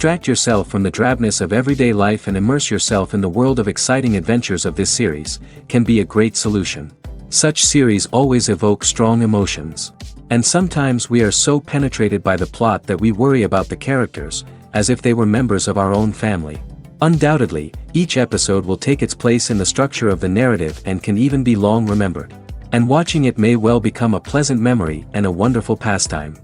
Distract yourself from the drabness of everyday life and immerse yourself in the world of exciting adventures of this series, can be a great solution. Such series always evoke strong emotions. And sometimes we are so penetrated by the plot that we worry about the characters, as if they were members of our own family. Undoubtedly, each episode will take its place in the structure of the narrative and can even be long remembered. And watching it may well become a pleasant memory and a wonderful pastime.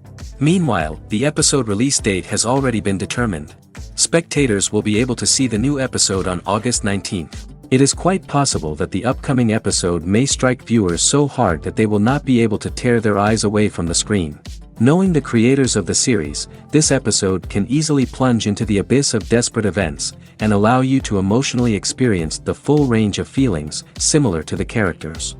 Meanwhile, the episode release date has already been determined. Spectators will be able to see the new episode on August 19th. It is quite possible that the upcoming episode may strike viewers so hard that they will not be able to tear their eyes away from the screen. Knowing the creators of the series, this episode can easily plunge into the abyss of desperate events, and allow you to emotionally experience the full range of feelings, similar to the characters.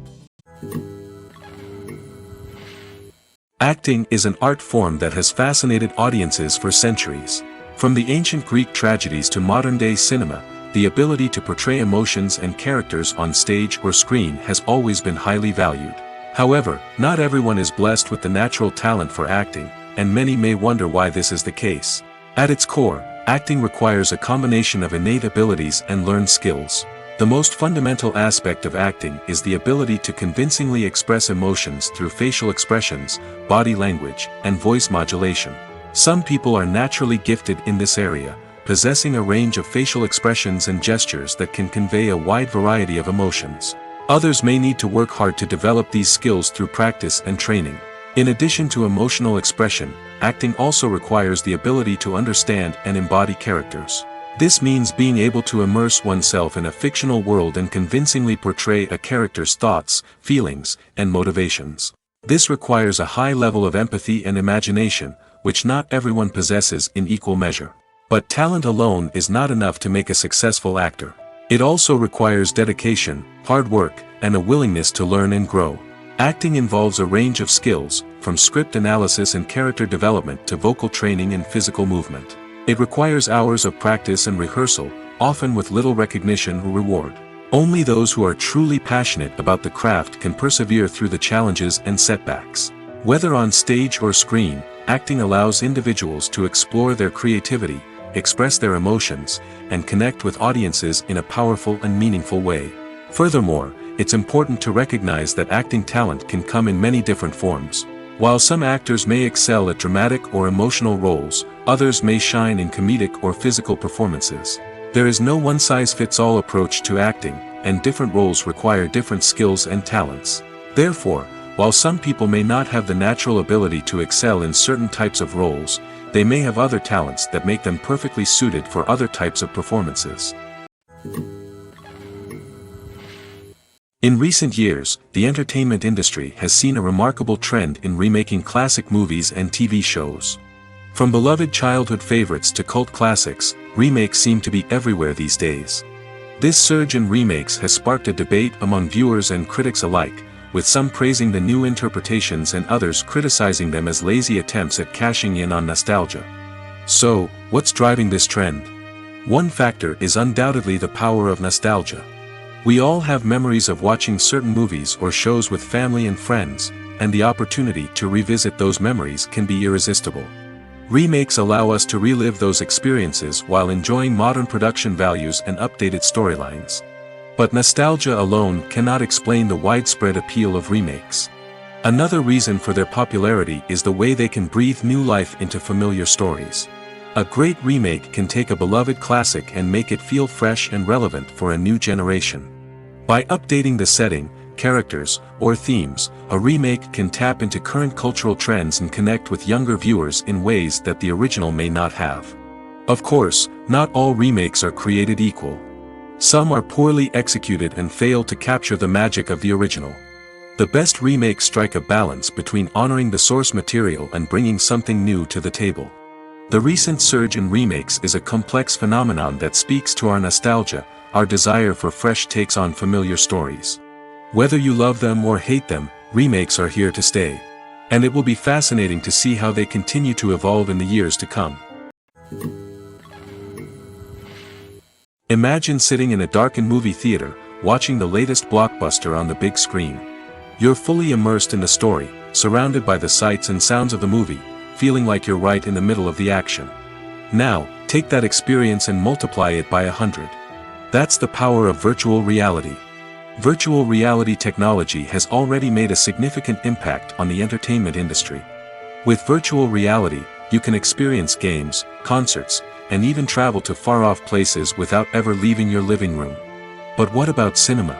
Acting is an art form that has fascinated audiences for centuries. From the ancient Greek tragedies to modern-day cinema, the ability to portray emotions and characters on stage or screen has always been highly valued. However, not everyone is blessed with the natural talent for acting, and many may wonder why this is the case. At its core, acting requires a combination of innate abilities and learned skills. The most fundamental aspect of acting is the ability to convincingly express emotions through facial expressions, body language, and voice modulation. Some people are naturally gifted in this area, possessing a range of facial expressions and gestures that can convey a wide variety of emotions. Others may need to work hard to develop these skills through practice and training. In addition to emotional expression, acting also requires the ability to understand and embody characters. This means being able to immerse oneself in a fictional world and convincingly portray a character's thoughts, feelings, and motivations. This requires a high level of empathy and imagination, which not everyone possesses in equal measure. But talent alone is not enough to make a successful actor. It also requires dedication, hard work, and a willingness to learn and grow. Acting involves a range of skills, from script analysis and character development to vocal training and physical movement. It requires hours of practice and rehearsal, often with little recognition or reward. Only those who are truly passionate about the craft can persevere through the challenges and setbacks. Whether on stage or screen, acting allows individuals to explore their creativity, express their emotions, and connect with audiences in a powerful and meaningful way. Furthermore, it's important to recognize that acting talent can come in many different forms. While some actors may excel at dramatic or emotional roles, others may shine in comedic or physical performances. There is no one-size-fits-all approach to acting, and different roles require different skills and talents. Therefore, while some people may not have the natural ability to excel in certain types of roles, they may have other talents that make them perfectly suited for other types of performances. In recent years, the entertainment industry has seen a remarkable trend in remaking classic movies and TV shows. From beloved childhood favorites to cult classics, remakes seem to be everywhere these days. This surge in remakes has sparked a debate among viewers and critics alike, with some praising the new interpretations and others criticizing them as lazy attempts at cashing in on nostalgia. So, what's driving this trend? One factor is undoubtedly the power of nostalgia. We all have memories of watching certain movies or shows with family and friends, and the opportunity to revisit those memories can be irresistible. Remakes allow us to relive those experiences while enjoying modern production values and updated storylines. But nostalgia alone cannot explain the widespread appeal of remakes. Another reason for their popularity is the way they can breathe new life into familiar stories. A great remake can take a beloved classic and make it feel fresh and relevant for a new generation. By updating the setting, characters, or themes, a remake can tap into current cultural trends and connect with younger viewers in ways that the original may not have. Of course, not all remakes are created equal. Some are poorly executed and fail to capture the magic of the original. The best remakes strike a balance between honoring the source material and bringing something new to the table. The recent surge in remakes is a complex phenomenon that speaks to our nostalgia, our desire for fresh takes on familiar stories. Whether you love them or hate them, remakes are here to stay. And it will be fascinating to see how they continue to evolve in the years to come. Imagine sitting in a darkened movie theater, watching the latest blockbuster on the big screen. You're fully immersed in the story, surrounded by the sights and sounds of the movie, feeling like you're right in the middle of the action. Now, Take that experience and multiply it by 100. That's the power of virtual reality. Virtual reality technology has already made a significant impact on the entertainment industry. With virtual reality, you can experience games, concerts, and even travel to far-off places without ever leaving your living room. But what about cinema?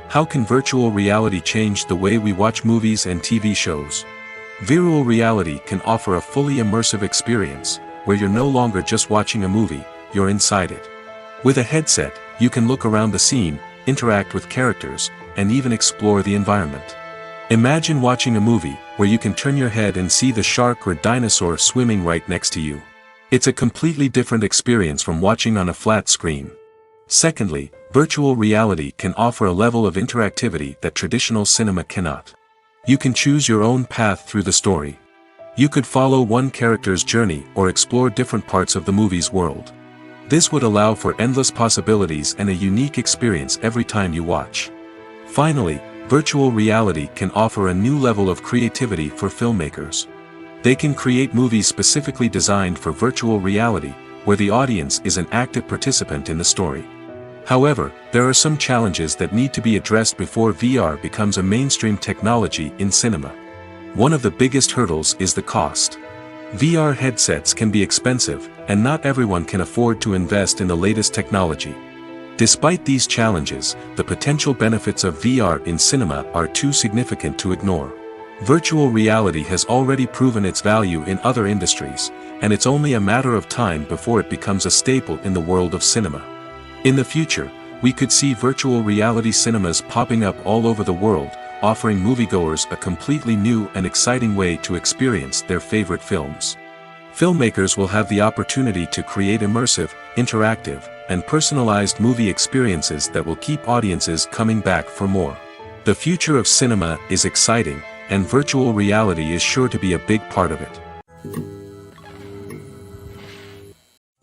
How can virtual reality change the way we watch movies and TV shows? Virtual reality can offer a fully immersive experience, where you're no longer just watching a movie, you're inside it. With a headset, you can look around the scene, interact with characters, and even explore the environment. Imagine watching a movie, where you can turn your head and see the shark or dinosaur swimming right next to you. It's a completely different experience from watching on a flat screen. Secondly, virtual reality can offer a level of interactivity that traditional cinema cannot. You can choose your own path through the story. You could follow one character's journey or explore different parts of the movie's world. This would allow for endless possibilities and a unique experience every time you watch. Finally, virtual reality can offer a new level of creativity for filmmakers. They can create movies specifically designed for virtual reality, where the audience is an active participant in the story. However, there are some challenges that need to be addressed before VR becomes a mainstream technology in cinema. One of the biggest hurdles is the cost. VR headsets can be expensive, and not everyone can afford to invest in the latest technology. Despite these challenges, the potential benefits of VR in cinema are too significant to ignore. Virtual reality has already proven its value in other industries, and it's only a matter of time before it becomes a staple in the world of cinema. In the future, we could see virtual reality cinemas popping up all over the world, offering moviegoers a completely new and exciting way to experience their favorite films. Filmmakers will have the opportunity to create immersive, interactive, and personalized movie experiences that will keep audiences coming back for more. The future of cinema is exciting, and virtual reality is sure to be a big part of it.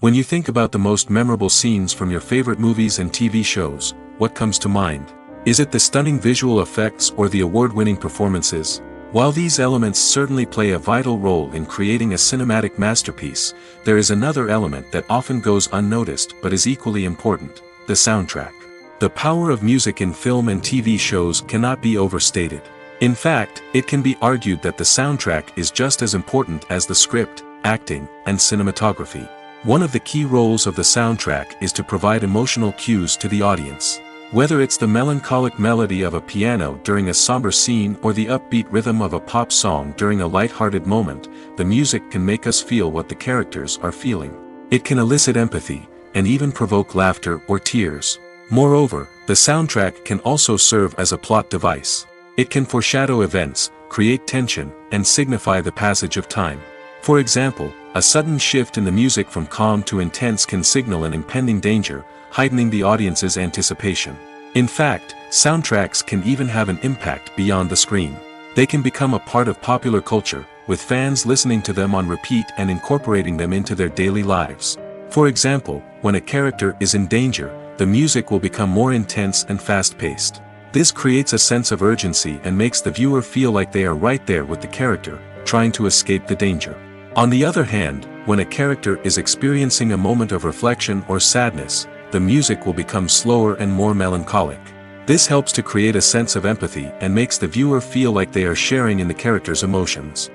When you think about the most memorable scenes from your favorite movies and TV shows, what comes to mind? Is it the stunning visual effects or the award-winning performances? While these elements certainly play a vital role in creating a cinematic masterpiece, there is another element that often goes unnoticed but is equally important: the soundtrack. The power of music in film and TV shows cannot be overstated. In fact, it can be argued that the soundtrack is just as important as the script, acting, and cinematography. One of the key roles of the soundtrack is to provide emotional cues to the audience. Whether it's the melancholic melody of a piano during a somber scene or the upbeat rhythm of a pop song during a lighthearted moment, the music can make us feel what the characters are feeling. It can elicit empathy, and even provoke laughter or tears. Moreover, the soundtrack can also serve as a plot device. It can foreshadow events, create tension, and signify the passage of time. For example, a sudden shift in the music from calm to intense can signal an impending danger, heightening the audience's anticipation. In fact, soundtracks can even have an impact beyond the screen. They can become a part of popular culture, with fans listening to them on repeat and incorporating them into their daily lives. For example, when a character is in danger, the music will become more intense and fast-paced. This creates a sense of urgency and makes the viewer feel like they are right there with the character, trying to escape the danger. On the other hand, when a character is experiencing a moment of reflection or sadness, the music will become slower and more melancholic. This helps to create a sense of empathy and makes the viewer feel like they are sharing in the character's emotions.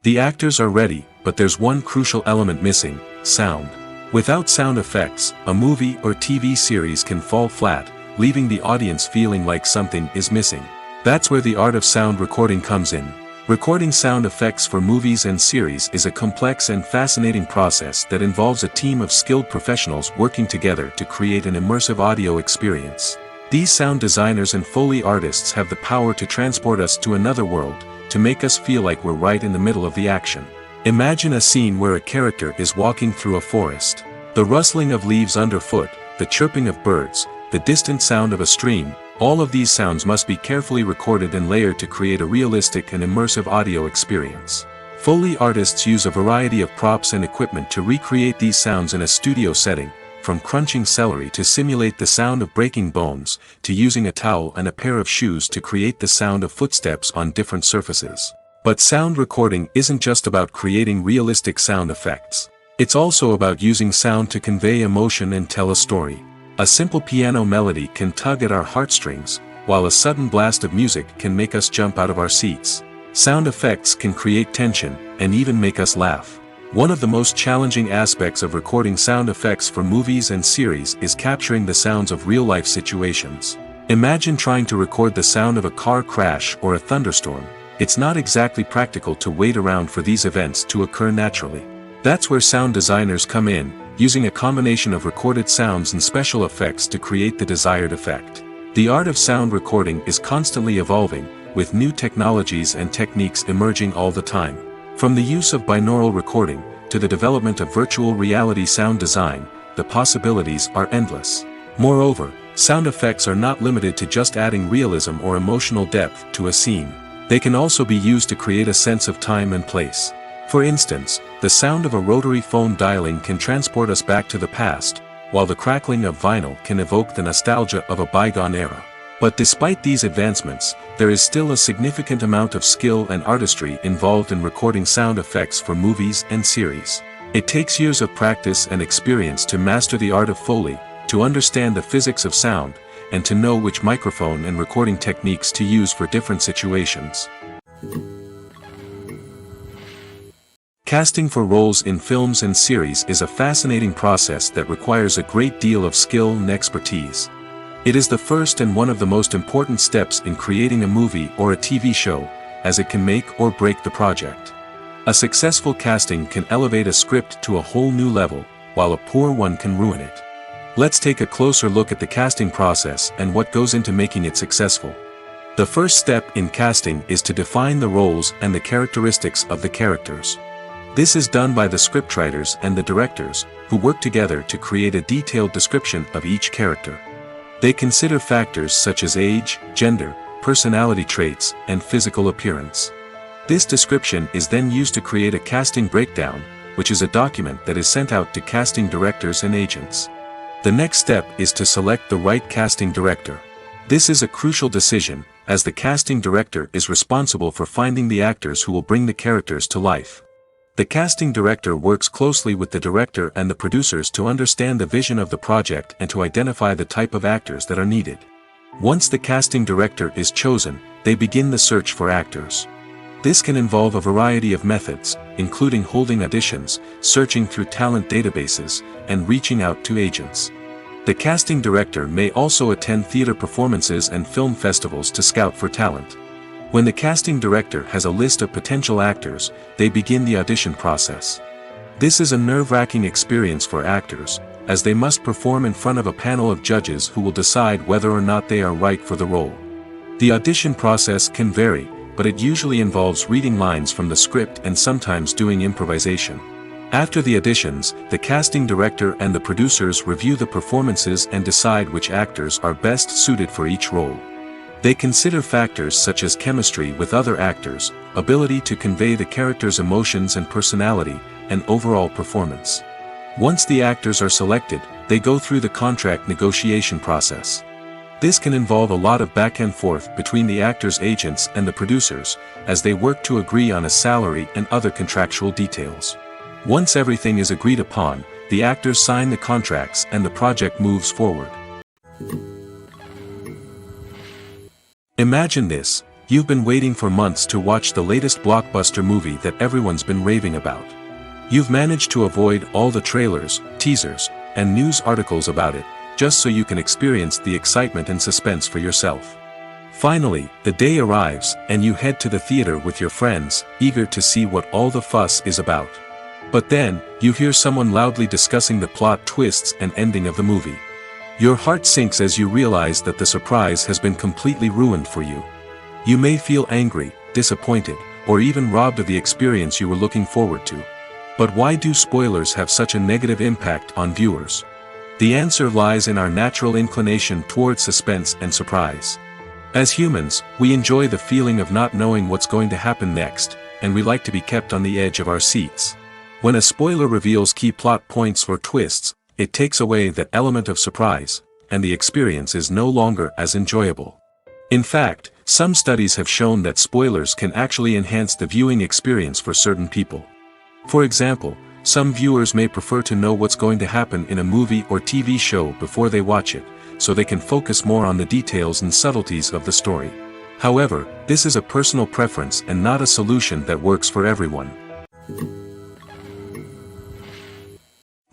The actors are ready, but there's one crucial element missing: sound. Without sound effects, a movie or TV series can fall flat, leaving the audience feeling like something is missing. That's where the art of sound recording comes in. Recording sound effects for movies and series is a complex and fascinating process that involves a team of skilled professionals working together to create an immersive audio experience. These sound designers and Foley artists have the power to transport us to another world, to make us feel like we're right in the middle of the action. Imagine a scene where a character is walking through a forest. The rustling of leaves underfoot, the chirping of birds, the distant sound of a stream, all of these sounds must be carefully recorded and layered to create a realistic and immersive audio experience. Foley artists use a variety of props and equipment to recreate these sounds in a studio setting, from crunching celery to simulate the sound of breaking bones, to using a towel and a pair of shoes to create the sound of footsteps on different surfaces. But sound recording isn't just about creating realistic sound effects. It's also about using sound to convey emotion and tell a story. A simple piano melody can tug at our heartstrings, while a sudden blast of music can make us jump out of our seats. Sound effects can create tension, and even make us laugh. One of the most challenging aspects of recording sound effects for movies and series is capturing the sounds of real-life situations. Imagine trying to record the sound of a car crash or a thunderstorm. It's not exactly practical to wait around for these events to occur naturally. That's where sound designers come in, using a combination of recorded sounds and special effects to create the desired effect. The art of sound recording is constantly evolving, with new technologies and techniques emerging all the time. From the use of binaural recording, to the development of virtual reality sound design, the possibilities are endless. Moreover, sound effects are not limited to just adding realism or emotional depth to a scene. They can also be used to create a sense of time and place. For instance, the sound of a rotary phone dialing can transport us back to the past, while the crackling of vinyl can evoke the nostalgia of a bygone era. But despite these advancements, there is still a significant amount of skill and artistry involved in recording sound effects for movies and series. It takes years of practice and experience to master the art of Foley, to understand the physics of sound, and to know which microphone and recording techniques to use for different situations. Casting for roles in films and series is a fascinating process that requires a great deal of skill and expertise. It is the first and one of the most important steps in creating a movie or a TV show, as it can make or break the project. A successful casting can elevate a script to a whole new level, while a poor one can ruin it. Let's take a closer look at the casting process and what goes into making it successful. The first step in casting is to define the roles and the characteristics of the characters. This is done by the scriptwriters and the directors, who work together to create a detailed description of each character. They consider factors such as age, gender, personality traits, and physical appearance. This description is then used to create a casting breakdown, which is a document that is sent out to casting directors and agents. The next step is to select the right casting director. This is a crucial decision, as the casting director is responsible for finding the actors who will bring the characters to life. The casting director works closely with the director and the producers to understand the vision of the project and to identify the type of actors that are needed. Once the casting director is chosen, they begin the search for actors. This can involve a variety of methods, including holding auditions, searching through talent databases, and reaching out to agents. The casting director may also attend theater performances and film festivals to scout for talent. When the casting director has a list of potential actors, they begin the audition process. This is a nerve-wracking experience for actors, as they must perform in front of a panel of judges who will decide whether or not they are right for the role. The audition process can vary, but it usually involves reading lines from the script and sometimes doing improvisation. After the auditions, the casting director and the producers review the performances and decide which actors are best suited for each role. They consider factors such as chemistry with other actors, ability to convey the character's emotions and personality, and overall performance. Once the actors are selected, they go through the contract negotiation process. This can involve a lot of back and forth between the actors' agents and the producers, as they work to agree on a salary and other contractual details. Once everything is agreed upon, the actors sign the contracts and the project moves forward. Imagine this: you've been waiting for months to watch the latest blockbuster movie that everyone's been raving about. You've managed to avoid all the trailers, teasers, and news articles about it, just so you can experience the excitement and suspense for yourself. Finally, the day arrives, and you head to the theater with your friends, eager to see what all the fuss is about. But then, you hear someone loudly discussing the plot twists and ending of the movie. Your heart sinks as you realize that the surprise has been completely ruined for you. You may feel angry, disappointed, or even robbed of the experience you were looking forward to. But why do spoilers have such a negative impact on viewers? The answer lies in our natural inclination toward suspense and surprise. As humans, we enjoy the feeling of not knowing what's going to happen next, and we like to be kept on the edge of our seats. When a spoiler reveals key plot points or twists, it takes away that element of surprise, and the experience is no longer as enjoyable. In fact, Some studies have shown that spoilers can actually enhance the viewing experience for certain people. For example, some viewers may prefer to know what's going to happen in a movie or TV show before they watch it, so they can focus more on the details and subtleties of the story. However, this is a personal preference and not a solution that works for everyone.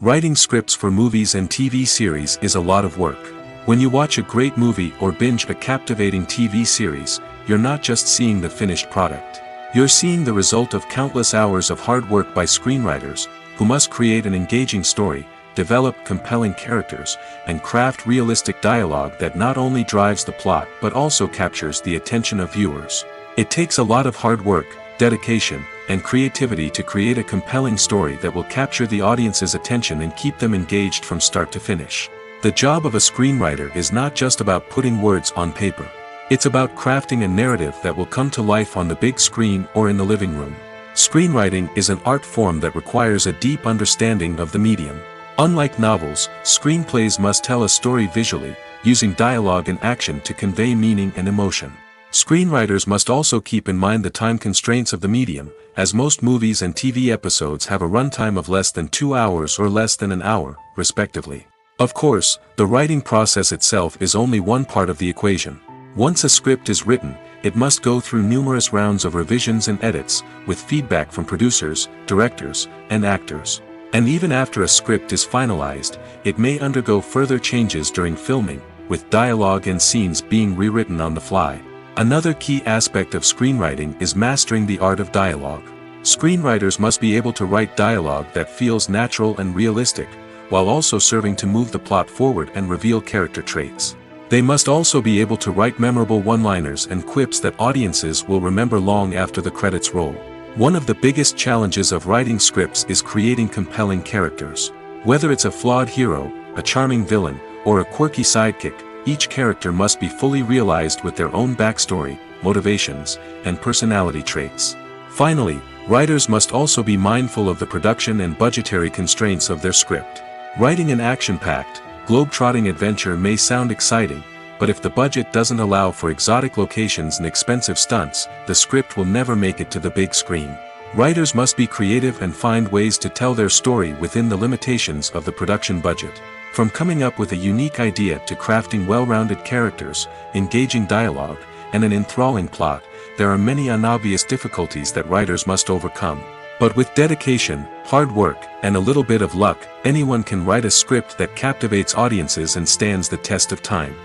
Writing scripts for movies and TV series is a lot of work. When you watch a great movie or binge a captivating TV series, you're not just seeing the finished product. You're seeing the result of countless hours of hard work by screenwriters, who must create an engaging story, develop compelling characters, and craft realistic dialogue that not only drives the plot but also captures the attention of viewers. It takes a lot of hard work, dedication, and creativity to create a compelling story that will capture the audience's attention and keep them engaged from start to finish. The job of a screenwriter is not just about putting words on paper. It's about crafting a narrative that will come to life on the big screen or in the living room. Screenwriting is an art form that requires a deep understanding of the medium. Unlike novels, screenplays must tell a story visually, using dialogue and action to convey meaning and emotion. Screenwriters must also keep in mind the time constraints of the medium, as most movies and TV episodes have a runtime of less than 2 hours or less than an hour, respectively. Of course, the writing process itself is only one part of the equation. Once a script is written, it must go through numerous rounds of revisions and edits, with feedback from producers, directors, and actors. And even after a script is finalized, it may undergo further changes during filming, with dialogue and scenes being rewritten on the fly. Another key aspect of screenwriting is mastering the art of dialogue. Screenwriters must be able to write dialogue that feels natural and realistic, while also serving to move the plot forward and reveal character traits. They must also be able to write memorable one-liners and quips that audiences will remember long after the credits roll. One of the biggest challenges of writing scripts is creating compelling characters. Whether it's a flawed hero, a charming villain, or a quirky sidekick, each character must be fully realized with their own backstory, motivations, and personality traits. Finally, writers must also be mindful of the production and budgetary constraints of their script. Writing an action-packed, globe-trotting adventure may sound exciting, but if the budget doesn't allow for exotic locations and expensive stunts, the script will never make it to the big screen. Writers must be creative and find ways to tell their story within the limitations of the production budget. From coming up with a unique idea to crafting well-rounded characters, engaging dialogue, and an enthralling plot, there are many unobvious difficulties that writers must overcome. But with dedication, hard work, and a little bit of luck, anyone can write a script that captivates audiences and stands the test of time.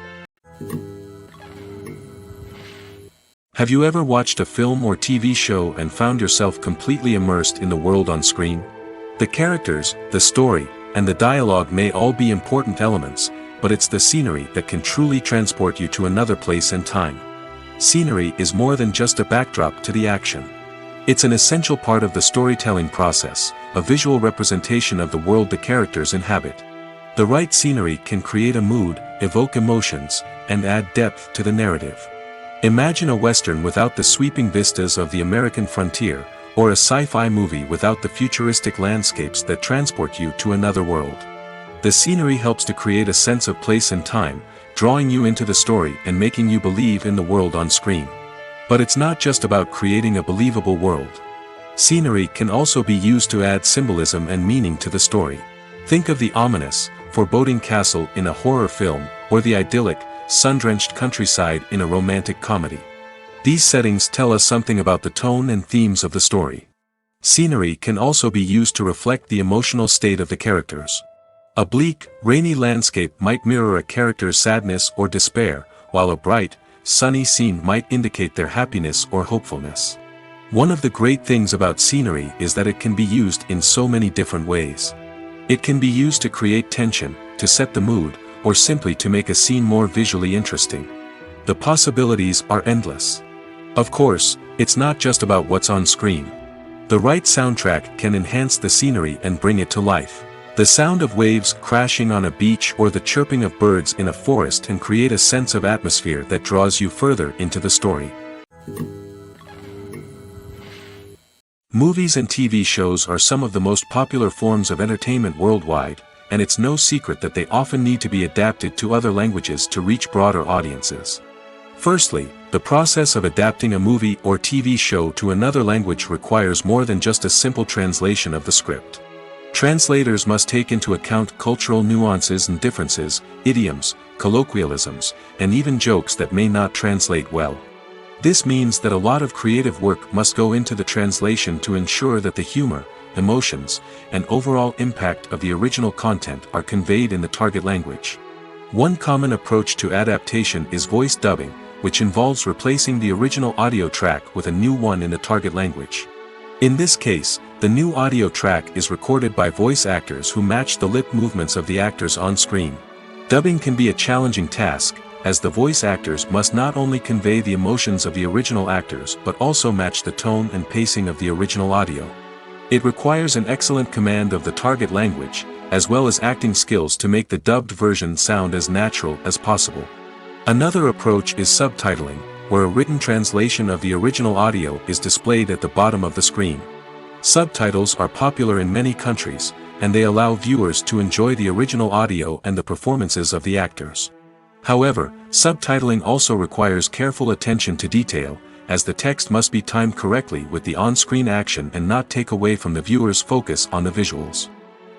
Have you ever watched a film or TV show and found yourself completely immersed in the world on screen? The characters, the story, and the dialogue may all be important elements, but it's the scenery that can truly transport you to another place and time. Scenery is more than just a backdrop to the action. It's an essential part of the storytelling process, a visual representation of the world the characters inhabit. The right scenery can create a mood, evoke emotions, and add depth to the narrative. Imagine a Western without the sweeping vistas of the American frontier, or a sci-fi movie without the futuristic landscapes that transport you to another world. The scenery helps to create a sense of place and time, drawing you into the story and making you believe in the world on screen. But it's not just about creating a believable world. Scenery can also be used to add symbolism and meaning to the story. Think of the ominous, foreboding castle in a horror film, or the idyllic, sun-drenched countryside in a romantic comedy. These settings tell us something about the tone and themes of the story. Scenery can also be used to reflect the emotional state of the characters. A bleak, rainy landscape might mirror a character's sadness or despair, while a bright, sunny scene might indicate their happiness or hopefulness. One of the great things about scenery is that it can be used in so many different ways. It can be used to create tension, to set the mood, or simply to make a scene more visually interesting. The possibilities are endless. Of course, it's not just about what's on screen. The right soundtrack can enhance the scenery and bring it to life. The sound of waves crashing on a beach or the chirping of birds in a forest can create a sense of atmosphere that draws you further into the story. Movies and TV shows are some of the most popular forms of entertainment worldwide, and it's no secret that they often need to be adapted to other languages to reach broader audiences. Firstly, The process of adapting a movie or TV show to another language requires more than just a simple translation of the script. Translators must take into account cultural nuances and differences, idioms, colloquialisms, and even jokes that may not translate well. This means that a lot of creative work must go into the translation to ensure that the humor, emotions, and overall impact of the original content are conveyed in the target language. One common approach to adaptation is voice dubbing, which involves replacing the original audio track with a new one in the target language. In this case, the new audio track is recorded by voice actors who match the lip movements of the actors on screen. Dubbing can be a challenging task, as the voice actors must not only convey the emotions of the original actors but also match the tone and pacing of the original audio. It requires an excellent command of the target language, as well as acting skills to make the dubbed version sound as natural as possible. Another approach is subtitling, where a written translation of the original audio is displayed at the bottom of the screen. Subtitles are popular in many countries, and they allow viewers to enjoy the original audio and the performances of the actors. However, subtitling also requires careful attention to detail, as the text must be timed correctly with the on-screen action and not take away from the viewer's focus on the visuals.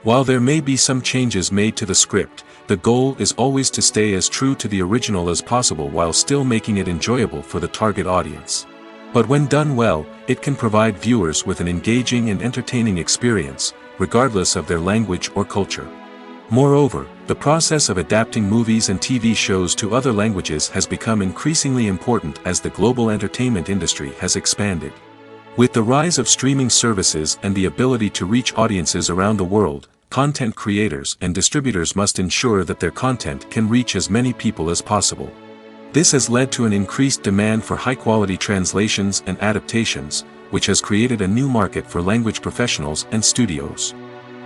While there may be some changes made to the script, the goal is always to stay as true to the original as possible while still making it enjoyable for the target audience. But when done well, it can provide viewers with an engaging and entertaining experience, regardless of their language or culture. Moreover, the process of adapting movies and TV shows to other languages has become increasingly important as the global entertainment industry has expanded. With the rise of streaming services and the ability to reach audiences around the world, content creators and distributors must ensure that their content can reach as many people as possible. This has led to an increased demand for high-quality translations and adaptations, which has created a new market for language professionals and studios.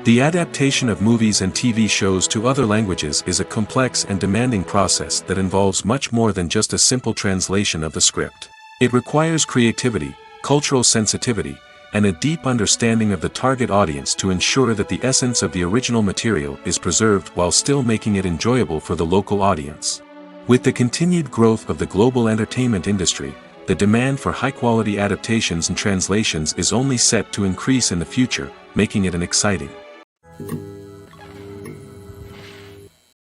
The adaptation of movies and TV shows to other languages is a complex and demanding process that involves much more than just a simple translation of the script. It requires creativity, cultural sensitivity, and a deep understanding of the target audience to ensure that the essence of the original material is preserved while still making it enjoyable for the local audience. With the continued growth of the global entertainment industry, the demand for high-quality adaptations and translations is only set to increase in the future, making it an exciting.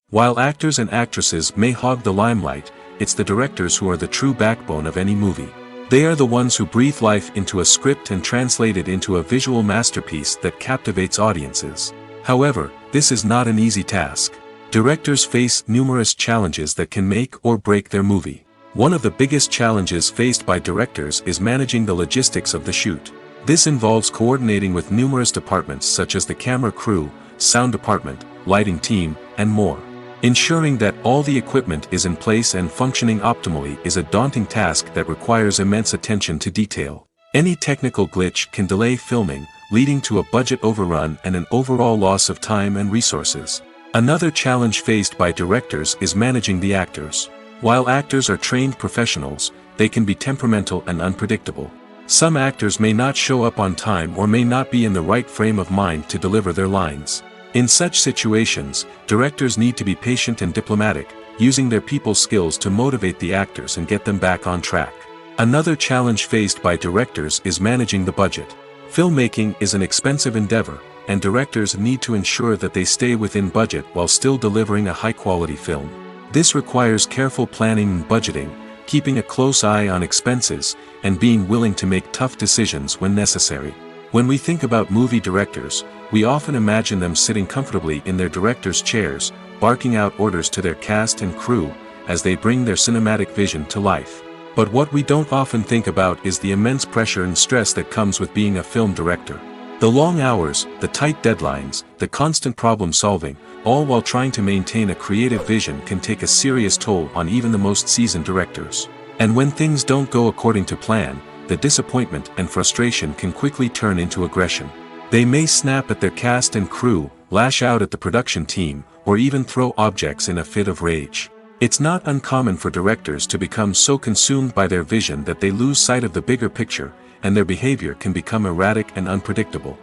While actors and actresses may hog the limelight, it's the directors who are the true backbone of any movie. They are the ones who breathe life into a script and translate it into a visual masterpiece that captivates audiences. However, this is not an easy task. Directors face numerous challenges that can make or break their movie. One of the biggest challenges faced by directors is managing the logistics of the shoot. This involves coordinating with numerous departments such as the camera crew, sound department, lighting team, and more. Ensuring that all the equipment is in place and functioning optimally is a daunting task that requires immense attention to detail. Any technical glitch can delay filming, leading to a budget overrun and an overall loss of time and resources. Another challenge faced by directors is managing the actors. While actors are trained professionals, they can be temperamental and unpredictable. Some actors may not show up on time or may not be in the right frame of mind to deliver their lines. In such situations, directors need to be patient and diplomatic, using their people skills to motivate the actors and get them back on track. Another challenge faced by directors is managing the budget. Filmmaking is an expensive endeavor, and directors need to ensure that they stay within budget while still delivering a high-quality film. This requires careful planning and budgeting, keeping a close eye on expenses, and being willing to make tough decisions when necessary. When we think about movie directors, we often imagine them sitting comfortably in their director's chairs, barking out orders to their cast and crew, as they bring their cinematic vision to life. But what we don't often think about is the immense pressure and stress that comes with being a film director. The long hours, the tight deadlines, the constant problem solving, all while trying to maintain a creative vision can take a serious toll on even the most seasoned directors. And when things don't go according to plan, the disappointment and frustration can quickly turn into aggression. They may snap at their cast and crew, lash out at the production team, or even throw objects in a fit of rage. It's not uncommon for directors to become so consumed by their vision that they lose sight of the bigger picture, and their behavior can become erratic and unpredictable.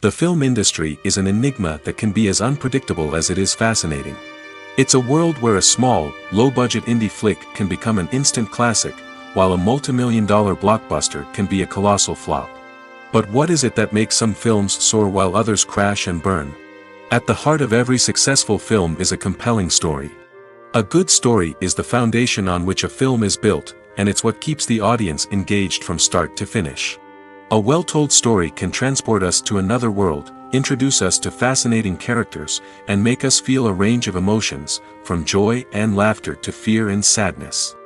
The film industry is an enigma that can be as unpredictable as it is fascinating. It's a world where a small, low-budget indie flick can become an instant classic, while a multi-million-dollar blockbuster can be a colossal flop. But what is it that makes some films soar while others crash and burn? At the heart of every successful film is a compelling story. A good story is the foundation on which a film is built, and it's what keeps the audience engaged from start to finish. A well-told story can transport us to another world, introduce us to fascinating characters, and make us feel a range of emotions, from joy and laughter to fear and sadness.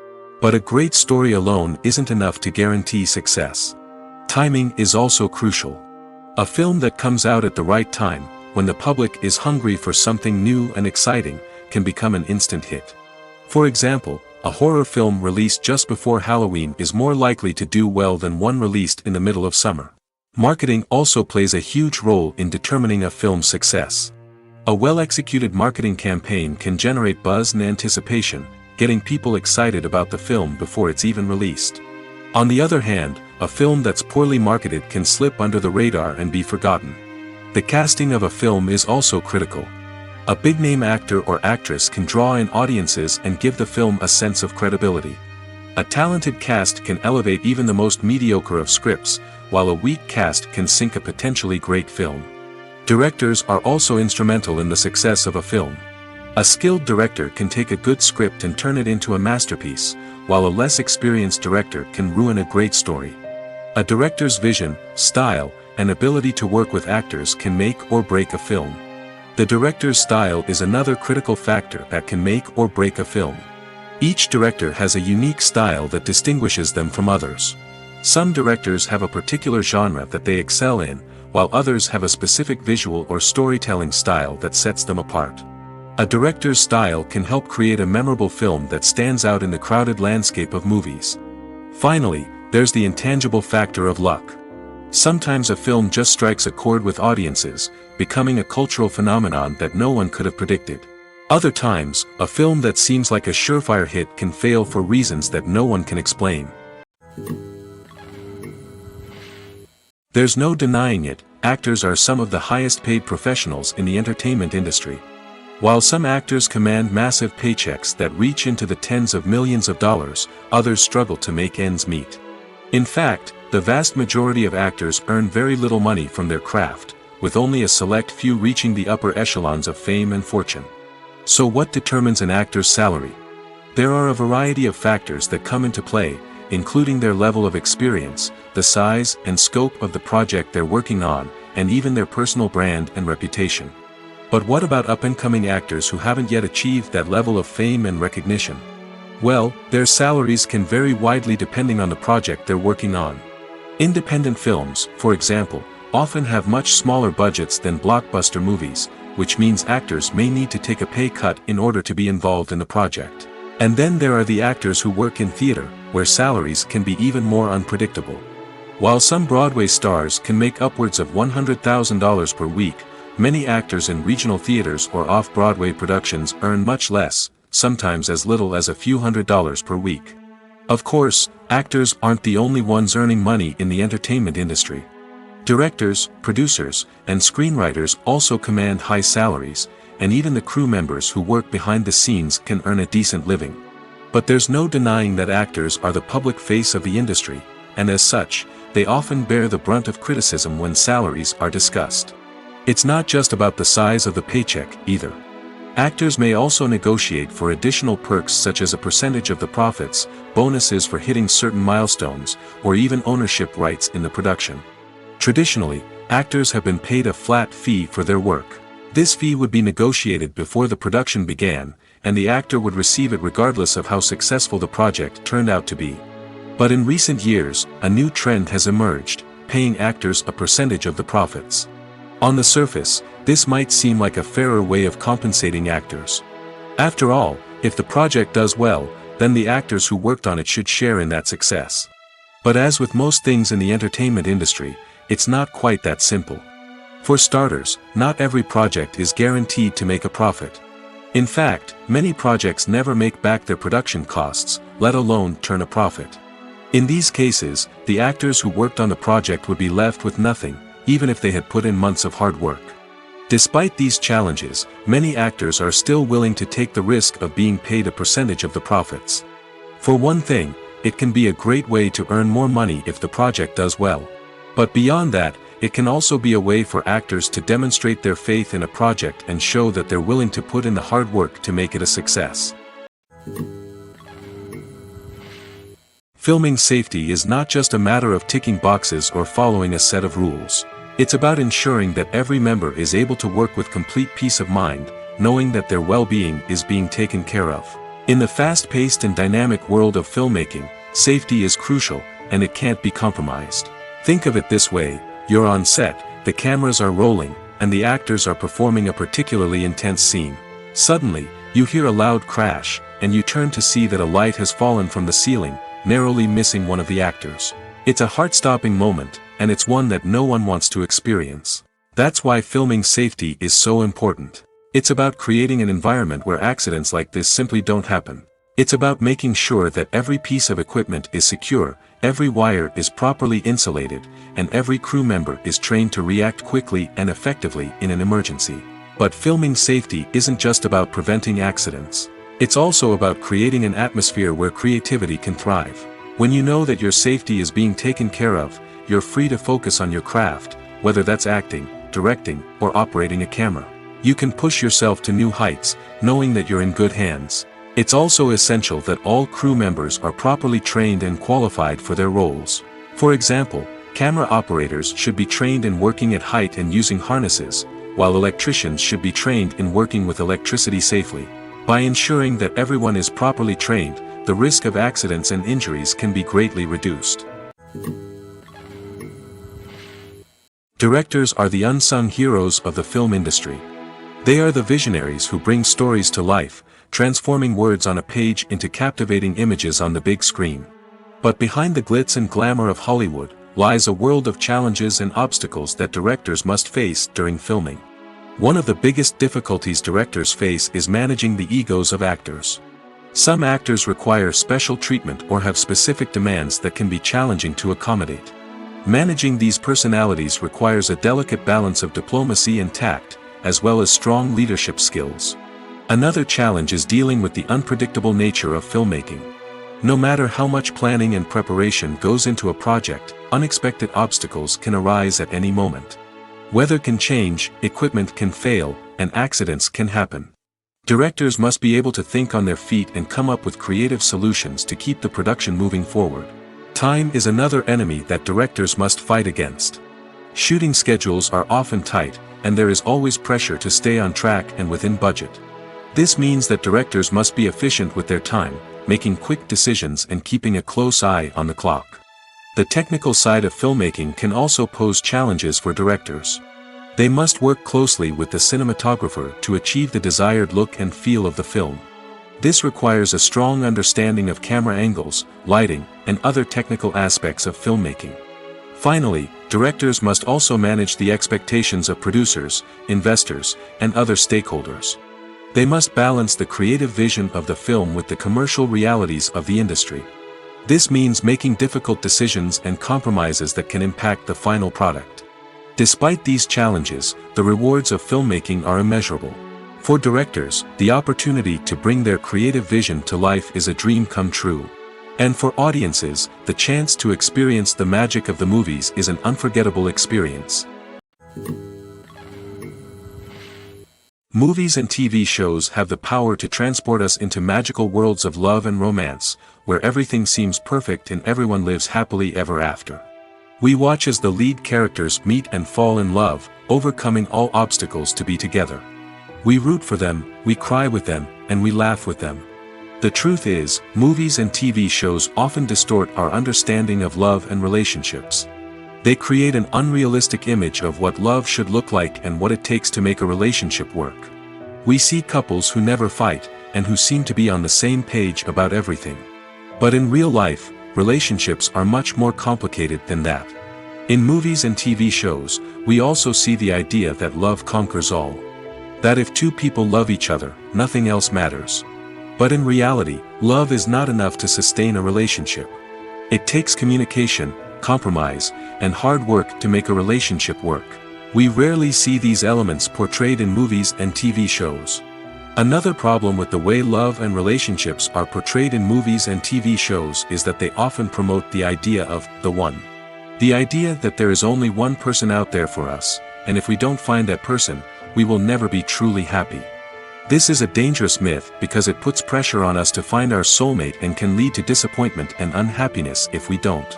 But a great story alone isn't enough to guarantee success. Timing is also crucial. A film that comes out at the right time, when the public is hungry for something new and exciting, can become an instant hit. For example, a horror film released just before Halloween is more likely to do well than one released in the middle of summer. Marketing also plays a huge role in determining a film's success. A well-executed marketing campaign can generate buzz and anticipation, getting people excited about the film before it's even released. On the other hand, a film that's poorly marketed can slip under the radar and be forgotten. The casting of a film is also critical. A big-name actor or actress can draw in audiences and give the film a sense of credibility. A talented cast can elevate even the most mediocre of scripts, while a weak cast can sink a potentially great film. Directors are also instrumental in the success of a film. A skilled director can take a good script and turn it into a masterpiece, while a less experienced director can ruin a great story. A director's vision, style, and ability to work with actors can make or break a film. The director's style is another critical factor that can make or break a film. Each director has a unique style that distinguishes them from others. Some directors have a particular genre that they excel in, while others have a specific visual or storytelling style that sets them apart. A director's style can help create a memorable film that stands out in the crowded landscape of movies. Finally, there's the intangible factor of luck. Sometimes a film just strikes a chord with audiences, becoming a cultural phenomenon that no one could have predicted. Other times, a film that seems like a surefire hit can fail for reasons that no one can explain. There's no denying it, actors are some of the highest-paid professionals in the entertainment industry. While some actors command massive paychecks that reach into the tens of millions of dollars, others struggle to make ends meet. In fact, the vast majority of actors earn very little money from their craft, with only a select few reaching the upper echelons of fame and fortune. So what determines an actor's salary? There are a variety of factors that come into play, including their level of experience, the size and scope of the project they're working on, and even their personal brand and reputation. But what about up-and-coming actors who haven't yet achieved that level of fame and recognition? Well, their salaries can vary widely depending on the project they're working on. Independent films, for example, often have much smaller budgets than blockbuster movies, which means actors may need to take a pay cut in order to be involved in the project. And then there are the actors who work in theater, where salaries can be even more unpredictable. While some Broadway stars can make upwards of $100,000 per week, many actors in regional theaters or off-Broadway productions earn much less, sometimes as little as a few $100s per week. Of course, actors aren't the only ones earning money in the entertainment industry. Directors, producers, and screenwriters also command high salaries, and even the crew members who work behind the scenes can earn a decent living. But there's no denying that actors are the public face of the industry, and as such, they often bear the brunt of criticism when salaries are discussed. It's not just about the size of the paycheck, either. Actors may also negotiate for additional perks such as a percentage of the profits, bonuses for hitting certain milestones, or even ownership rights in the production. Traditionally, actors have been paid a flat fee for their work. This fee would be negotiated before the production began, and the actor would receive it regardless of how successful the project turned out to be. But in recent years, a new trend has emerged, paying actors a percentage of the profits. On the surface, this might seem like a fairer way of compensating actors. After all, if the project does well, then the actors who worked on it should share in that success. But as with most things in the entertainment industry, it's not quite that simple. For starters, not every project is guaranteed to make a profit. In fact, many projects never make back their production costs, let alone turn a profit. In these cases, the actors who worked on the project would be left with nothing, even if they had put in months of hard work. Despite these challenges, many actors are still willing to take the risk of being paid a percentage of the profits. For one thing, it can be a great way to earn more money if the project does well. But beyond that, it can also be a way for actors to demonstrate their faith in a project and show that they're willing to put in the hard work to make it a success. Filming safety is not just a matter of ticking boxes or following a set of rules. It's about ensuring that every member is able to work with complete peace of mind, knowing that their well-being is being taken care of. In the fast-paced and dynamic world of filmmaking, safety is crucial, and it can't be compromised. Think of it this way: you're on set, the cameras are rolling, and the actors are performing a particularly intense scene. Suddenly, you hear a loud crash, and you turn to see that a light has fallen from the ceiling, narrowly missing one of the actors. It's a heart-stopping moment, and it's one that no one wants to experience. That's why filming safety is so important. It's about creating an environment where accidents like this simply don't happen. It's about making sure that every piece of equipment is secure, every wire is properly insulated, and every crew member is trained to react quickly and effectively in an emergency. But filming safety isn't just about preventing accidents. It's also about creating an atmosphere where creativity can thrive. When you know that your safety is being taken care of, you're free to focus on your craft, whether that's acting, directing, or operating a camera. You can push yourself to new heights, knowing that you're in good hands. It's also essential that all crew members are properly trained and qualified for their roles. For example, camera operators should be trained in working at height and using harnesses, while electricians should be trained in working with electricity safely. By ensuring that everyone is properly trained, the risk of accidents and injuries can be greatly reduced. Directors are the unsung heroes of the film industry. They are the visionaries who bring stories to life, transforming words on a page into captivating images on the big screen. But behind the glitz and glamour of Hollywood, lies a world of challenges and obstacles that directors must face during filming. One of the biggest difficulties directors face is managing the egos of actors. Some actors require special treatment or have specific demands that can be challenging to accommodate. Managing these personalities requires a delicate balance of diplomacy and tact, as well as strong leadership skills. Another challenge is dealing with the unpredictable nature of filmmaking. No matter how much planning and preparation goes into a project, unexpected obstacles can arise at any moment. Weather can change, equipment can fail, and accidents can happen. Directors must be able to think on their feet and come up with creative solutions to keep the production moving forward. Time is another enemy that directors must fight against. Shooting schedules are often tight, and there is always pressure to stay on track and within budget. This means that directors must be efficient with their time, making quick decisions and keeping a close eye on the clock. The technical side of filmmaking can also pose challenges for directors. They must work closely with the cinematographer to achieve the desired look and feel of the film. This requires a strong understanding of camera angles, lighting, and other technical aspects of filmmaking. Finally, directors must also manage the expectations of producers, investors, and other stakeholders. They must balance the creative vision of the film with the commercial realities of the industry. This means making difficult decisions and compromises that can impact the final product. Despite these challenges, the rewards of filmmaking are immeasurable. For directors, the opportunity to bring their creative vision to life is a dream come true. And for audiences, the chance to experience the magic of the movies is an unforgettable experience. Movies and TV shows have the power to transport us into magical worlds of love and romance, where everything seems perfect and everyone lives happily ever after. We watch as the lead characters meet and fall in love, overcoming all obstacles to be together. We root for them, we cry with them, and we laugh with them. The truth is, movies and TV shows often distort our understanding of love and relationships. They create an unrealistic image of what love should look like and what it takes to make a relationship work. We see couples who never fight, and who seem to be on the same page about everything. But in real life, relationships are much more complicated than that. In movies and TV shows, we also see the idea that love conquers all. That if two people love each other, nothing else matters. But in reality, love is not enough to sustain a relationship. It takes communication, compromise, and hard work to make a relationship work. We rarely see these elements portrayed in movies and TV shows. Another problem with the way love and relationships are portrayed in movies and TV shows is that they often promote the idea of the one. The idea that there is only one person out there for us, and if we don't find that person, we will never be truly happy. This is a dangerous myth because it puts pressure on us to find our soulmate and can lead to disappointment and unhappiness if we don't.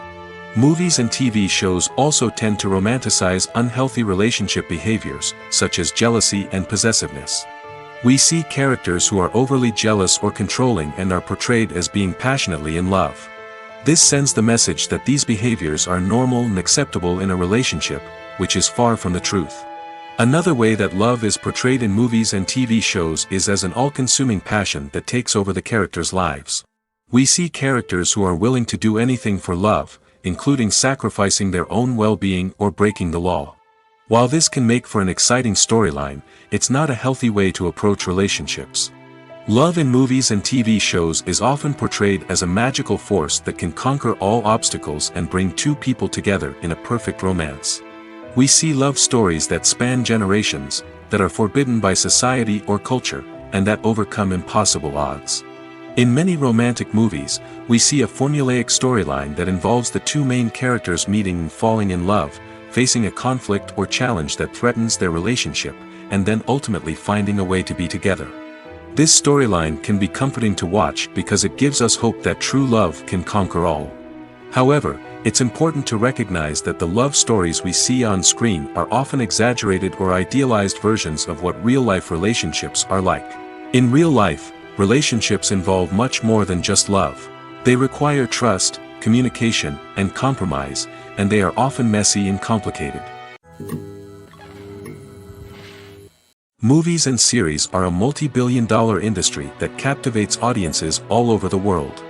Movies and TV shows also tend to romanticize unhealthy relationship behaviors, such as jealousy and possessiveness. We see characters who are overly jealous or controlling and are portrayed as being passionately in love. This sends the message that these behaviors are normal and acceptable in a relationship, which is far from the truth. Another way that love is portrayed in movies and TV shows is as an all-consuming passion that takes over the characters' lives. We see characters who are willing to do anything for love, including sacrificing their own well-being or breaking the law. While this can make for an exciting storyline, it's not a healthy way to approach relationships. Love in movies and TV shows is often portrayed as a magical force that can conquer all obstacles and bring two people together in a perfect romance. We see love stories that span generations, that are forbidden by society or culture, and that overcome impossible odds. In many romantic movies, we see a formulaic storyline that involves the two main characters meeting and falling in love, facing a conflict or challenge that threatens their relationship, and then ultimately finding a way to be together. This storyline can be comforting to watch because it gives us hope that true love can conquer all. However, it's important to recognize that the love stories we see on screen are often exaggerated or idealized versions of what real-life relationships are like. In real life, relationships involve much more than just love. They require trust, communication, and compromise, and they are often messy and complicated. Movies and series are a multi-billion-dollar industry that captivates audiences all over the world.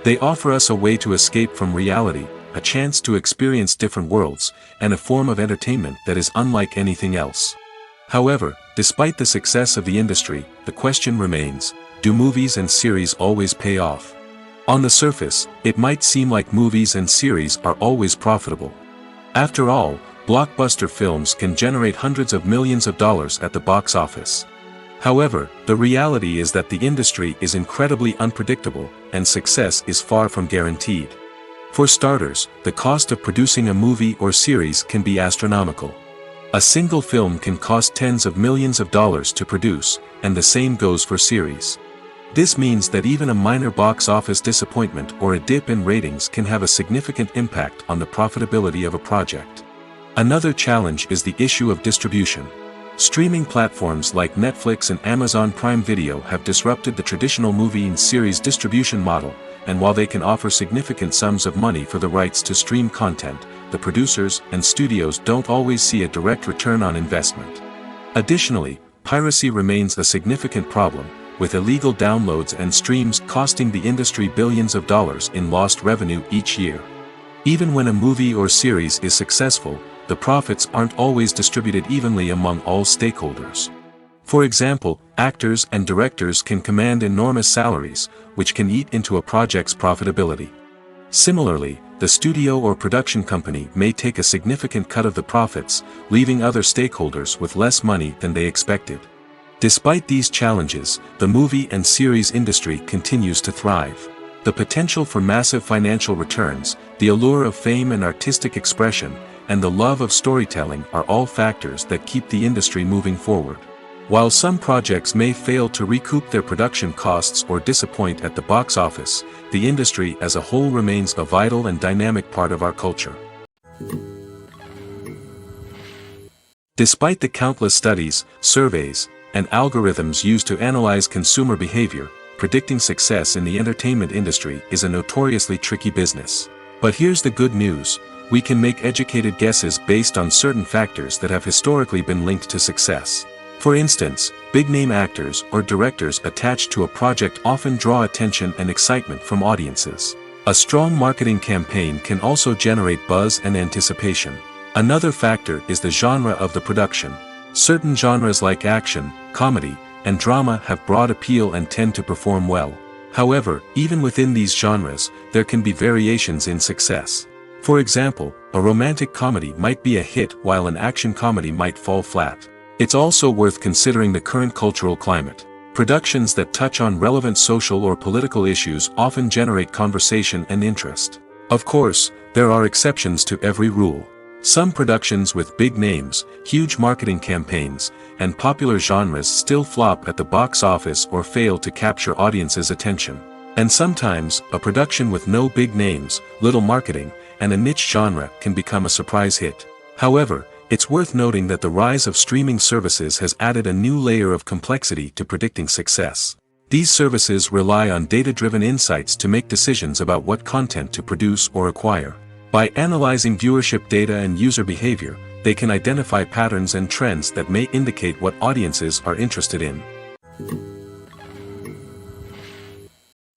They offer us a way to escape from reality, a chance to experience different worlds, and a form of entertainment that is unlike anything else. However, despite the success of the industry, the question remains, do movies and series always pay off? On the surface, it might seem like movies and series are always profitable. After all, blockbuster films can generate hundreds of millions of dollars at the box office. However, the reality is that the industry is incredibly unpredictable, and success is far from guaranteed. For starters, the cost of producing a movie or series can be astronomical. A single film can cost tens of millions of dollars to produce, and the same goes for series. This means that even a minor box office disappointment or a dip in ratings can have a significant impact on the profitability of a project. Another challenge is the issue of distribution. Streaming platforms like Netflix and Amazon Prime Video have disrupted the traditional movie and series distribution model, and while they can offer significant sums of money for the rights to stream content, the producers and studios don't always see a direct return on investment. Additionally, piracy remains a significant problem, with illegal downloads and streams costing the industry billions of dollars in lost revenue each year. Even when a movie or series is successful, the profits aren't always distributed evenly among all stakeholders. For example, actors and directors can command enormous salaries, which can eat into a project's profitability. Similarly, the studio or production company may take a significant cut of the profits, leaving other stakeholders with less money than they expected. Despite these challenges, the movie and series industry continues to thrive. The potential for massive financial returns, the allure of fame and artistic expression, and the love of storytelling are all factors that keep the industry moving forward. While some projects may fail to recoup their production costs or disappoint at the box office, the industry as a whole remains a vital and dynamic part of our culture. Despite the countless studies, surveys, and algorithms used to analyze consumer behavior, predicting success in the entertainment industry is a notoriously tricky business. But here's the good news: we can make educated guesses based on certain factors that have historically been linked to success. For instance, big-name actors or directors attached to a project often draw attention and excitement from audiences. A strong marketing campaign can also generate buzz and anticipation. Another factor is the genre of the production. Certain genres like action, comedy, and drama have broad appeal and tend to perform well. However, even within these genres, there can be variations in success. For example, A romantic comedy might be a hit while an action comedy might fall flat. It's also worth considering the current cultural climate. Productions that touch on relevant social or political issues often generate conversation and interest. Of course, there are exceptions to every rule. Some productions with big names, huge marketing campaigns, and popular genres still flop at the box office or fail to capture audiences' attention. And sometimes, a production with no big names, little marketing, and a niche genre can become a surprise hit. However, it's worth noting that the rise of streaming services has added a new layer of complexity to predicting success. These services rely on data-driven insights to make decisions about what content to produce or acquire. By analyzing viewership data and user behavior, they can identify patterns and trends that may indicate what audiences are interested in.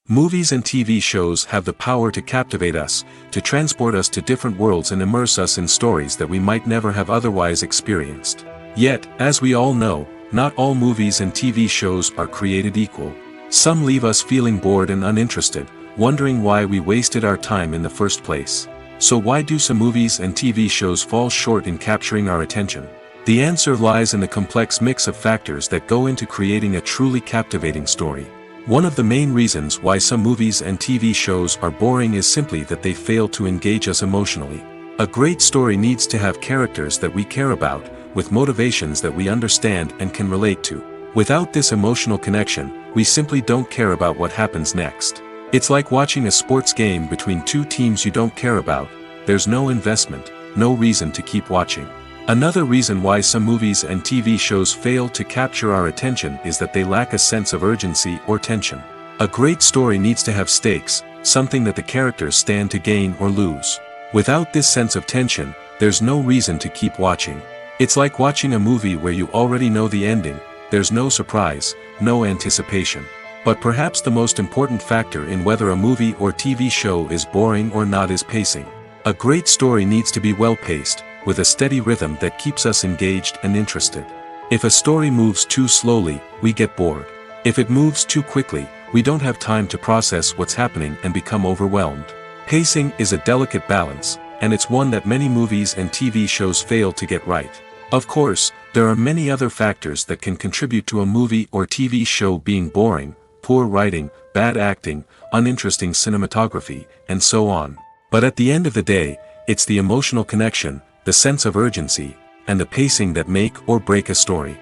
Movies and TV shows have the power to captivate us, to transport us to different worlds and immerse us in stories that we might never have otherwise experienced. Yet, as we all know, not all movies and TV shows are created equal. Some leave us feeling bored and uninterested, wondering why we wasted our time in the first place. So why do some movies and TV shows fall short in capturing our attention? The answer lies in the complex mix of factors that go into creating a truly captivating story. One of the main reasons why some movies and TV shows are boring is simply that they fail to engage us emotionally. A great story needs to have characters that we care about, with motivations that we understand and can relate to. Without this emotional connection, we simply don't care about what happens next. It's like watching a sports game between two teams you don't care about. There's no investment, no reason to keep watching. Another reason why some movies and TV shows fail to capture our attention is that they lack a sense of urgency or tension. A great story needs to have stakes, something that the characters stand to gain or lose. Without this sense of tension, there's no reason to keep watching. It's like watching a movie where you already know the ending. There's no surprise, no anticipation. But perhaps the most important factor in whether a movie or TV show is boring or not is pacing. A great story needs to be well-paced, with a steady rhythm that keeps us engaged and interested. If a story moves too slowly, we get bored. If it moves too quickly, we don't have time to process what's happening and become overwhelmed. Pacing is a delicate balance, and it's one that many movies and TV shows fail to get right. Of course, there are many other factors that can contribute to a movie or TV show being boring: poor writing, bad acting, uninteresting cinematography, and so on. But at the end of the day, it's the emotional connection, the sense of urgency, and the pacing that make or break a story.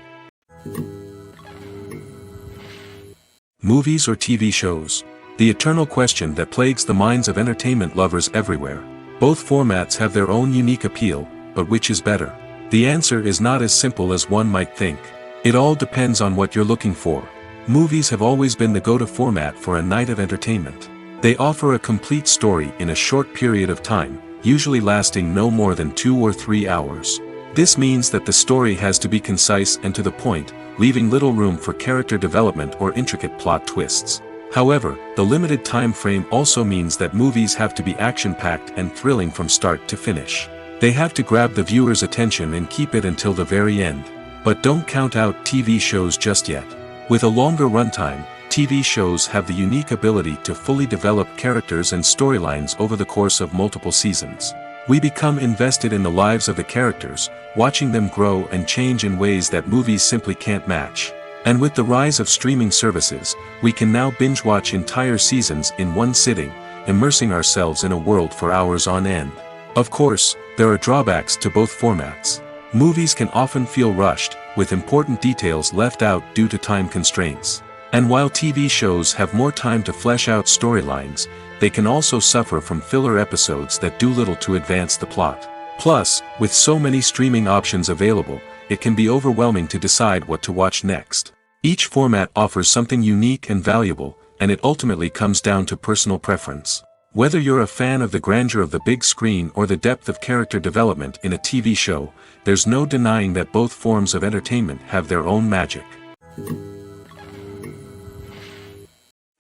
Movies or TV shows? The eternal question that plagues the minds of entertainment lovers everywhere. Both formats have their own unique appeal, but which is better? The answer is not as simple as one might think. It all depends on what you're looking for. Movies have always been the go-to format for a night of entertainment. They offer a complete story in a short period of time, usually lasting no more than 2 or 3 hours. This means that the story has to be concise and to the point, leaving little room for character development or intricate plot twists. However, the limited time frame also means that movies have to be action-packed and thrilling from start to finish. They have to grab the viewer's attention and keep it until the very end. But don't count out TV shows just yet. With a longer runtime, TV shows have the unique ability to fully develop characters and storylines over the course of multiple seasons. We become invested in the lives of the characters, watching them grow and change in ways that movies simply can't match. And with the rise of streaming services, we can now binge-watch entire seasons in one sitting, immersing ourselves in a world for hours on end. Of course, there are drawbacks to both formats. Movies can often feel rushed, with important details left out due to time constraints. And while TV shows have more time to flesh out storylines, they can also suffer from filler episodes that do little to advance the plot. Plus, with so many streaming options available, it can be overwhelming to decide what to watch next. Each format offers something unique and valuable, and it ultimately comes down to personal preference. Whether you're a fan of the grandeur of the big screen or the depth of character development in a TV show, there's no denying that both forms of entertainment have their own magic.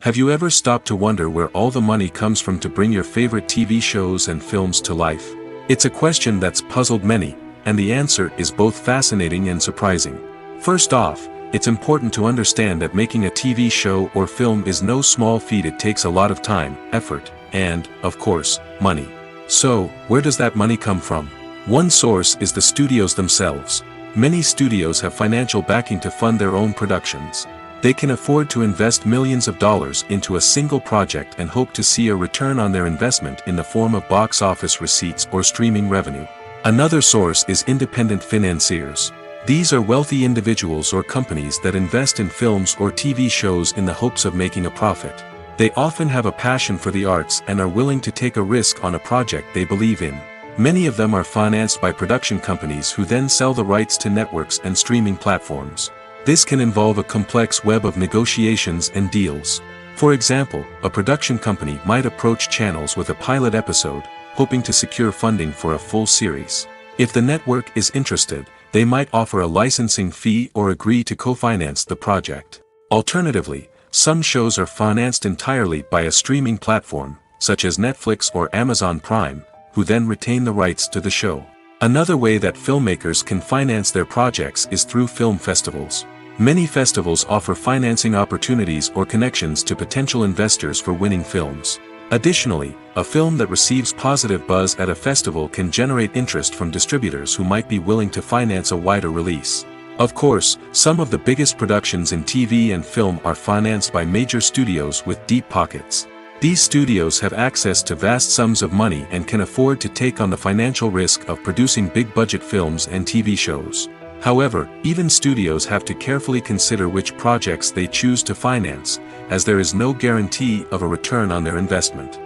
Have you ever stopped to wonder where all the money comes from to bring your favorite TV shows and films to life? It's a question that's puzzled many, and the answer is both fascinating and surprising. First off, it's important to understand that making a TV show or film is no small feat. It takes a lot of time, effort, and, of course, money. So, where does that money come from? One source is the studios themselves. Many studios have financial backing to fund their own productions. They can afford to invest millions of dollars into a single project and hope to see a return on their investment in the form of box office receipts or streaming revenue. Another source is independent financiers. These are wealthy individuals or companies that invest in films or TV shows in the hopes of making a profit. They often have a passion for the arts and are willing to take a risk on a project they believe in. Many of them are financed by production companies who then sell the rights to networks and streaming platforms. This can involve a complex web of negotiations and deals. For example, a production company might approach channels with a pilot episode, hoping to secure funding for a full series. If the network is interested, they might offer a licensing fee or agree to co-finance the project. Alternatively, some shows are financed entirely by a streaming platform, such as Netflix or Amazon Prime, who then retain the rights to the show. Another way that filmmakers can finance their projects is through film festivals. Many festivals offer financing opportunities or connections to potential investors for winning films. Additionally, a film that receives positive buzz at a festival can generate interest from distributors who might be willing to finance a wider release. Of course, some of the biggest productions in TV and film are financed by major studios with deep pockets. These studios have access to vast sums of money and can afford to take on the financial risk of producing big-budget films and TV shows. However, even studios have to carefully consider which projects they choose to finance, as there is no guarantee of a return on their investment.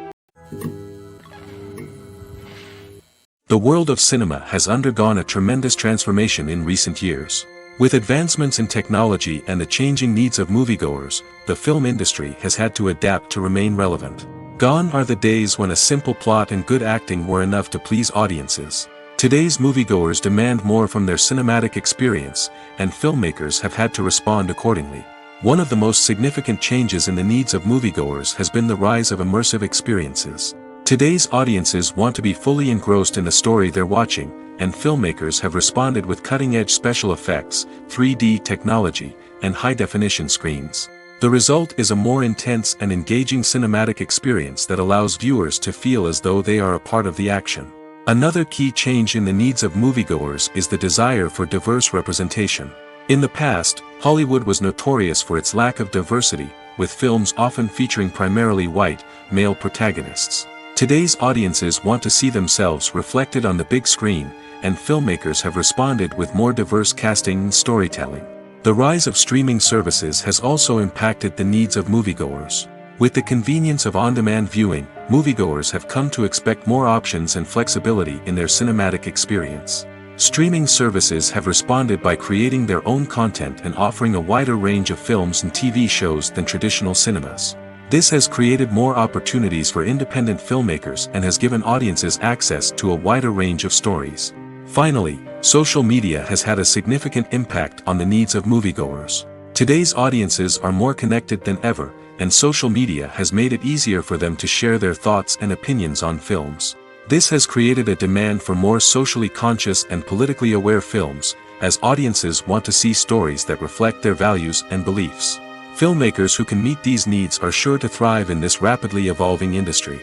The world of cinema has undergone a tremendous transformation in recent years. With advancements in technology and the changing needs of moviegoers, the film industry has had to adapt to remain relevant. Gone are the days when a simple plot and good acting were enough to please audiences. Today's moviegoers demand more from their cinematic experience, and filmmakers have had to respond accordingly. One of the most significant changes in the needs of moviegoers has been the rise of immersive experiences. Today's audiences want to be fully engrossed in the story they're watching, and filmmakers have responded with cutting-edge special effects, 3D technology, and high-definition screens. The result is a more intense and engaging cinematic experience that allows viewers to feel as though they are a part of the action. Another key change in the needs of moviegoers is the desire for diverse representation. In the past, Hollywood was notorious for its lack of diversity, with films often featuring primarily white, male protagonists. Today's audiences want to see themselves reflected on the big screen, and filmmakers have responded with more diverse casting and storytelling. The rise of streaming services has also impacted the needs of moviegoers. With the convenience of on-demand viewing, moviegoers have come to expect more options and flexibility in their cinematic experience. Streaming services have responded by creating their own content and offering a wider range of films and TV shows than traditional cinemas. This has created more opportunities for independent filmmakers and has given audiences access to a wider range of stories. Finally, social media has had a significant impact on the needs of moviegoers. Today's audiences are more connected than ever, and social media has made it easier for them to share their thoughts and opinions on films. This has created a demand for more socially conscious and politically aware films, as audiences want to see stories that reflect their values and beliefs. Filmmakers who can meet these needs are sure to thrive in this rapidly evolving industry.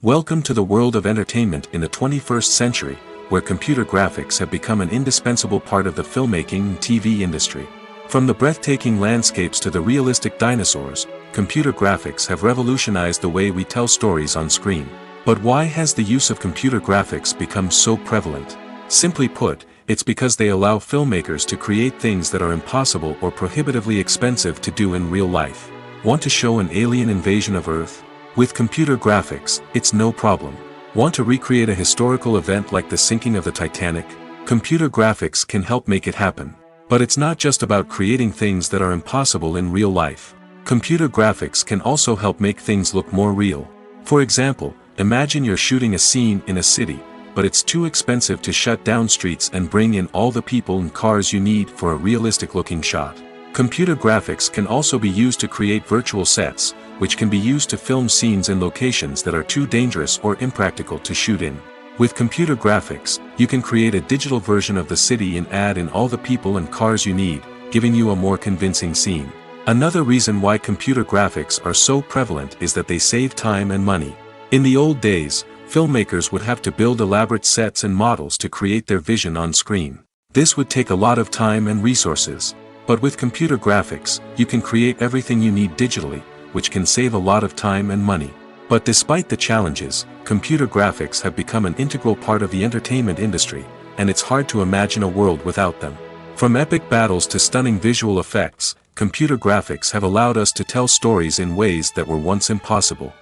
Welcome to the world of entertainment in the 21st century, where computer graphics have become an indispensable part of the filmmaking and TV industry. From the breathtaking landscapes to the realistic dinosaurs, computer graphics have revolutionized the way we tell stories on screen. But why has the use of computer graphics become so prevalent? Simply put, it's because they allow filmmakers to create things that are impossible or prohibitively expensive to do in real life. Want to show an alien invasion of Earth? With computer graphics, it's no problem. Want to recreate a historical event like the sinking of the Titanic? Computer graphics can help make it happen. But it's not just about creating things that are impossible in real life. Computer graphics can also help make things look more real. For example, imagine you're shooting a scene in a city, but it's too expensive to shut down streets and bring in all the people and cars you need for a realistic-looking shot. Computer graphics can also be used to create virtual sets, which can be used to film scenes in locations that are too dangerous or impractical to shoot in. With computer graphics, you can create a digital version of the city and add in all the people and cars you need, giving you a more convincing scene. Another reason why computer graphics are so prevalent is that they save time and money. In the old days, filmmakers would have to build elaborate sets and models to create their vision on screen. This would take a lot of time and resources. But with computer graphics, you can create everything you need digitally, which can save a lot of time and money. But despite the challenges, computer graphics have become an integral part of the entertainment industry, and it's hard to imagine a world without them. From epic battles to stunning visual effects, computer graphics have allowed us to tell stories in ways that were once impossible.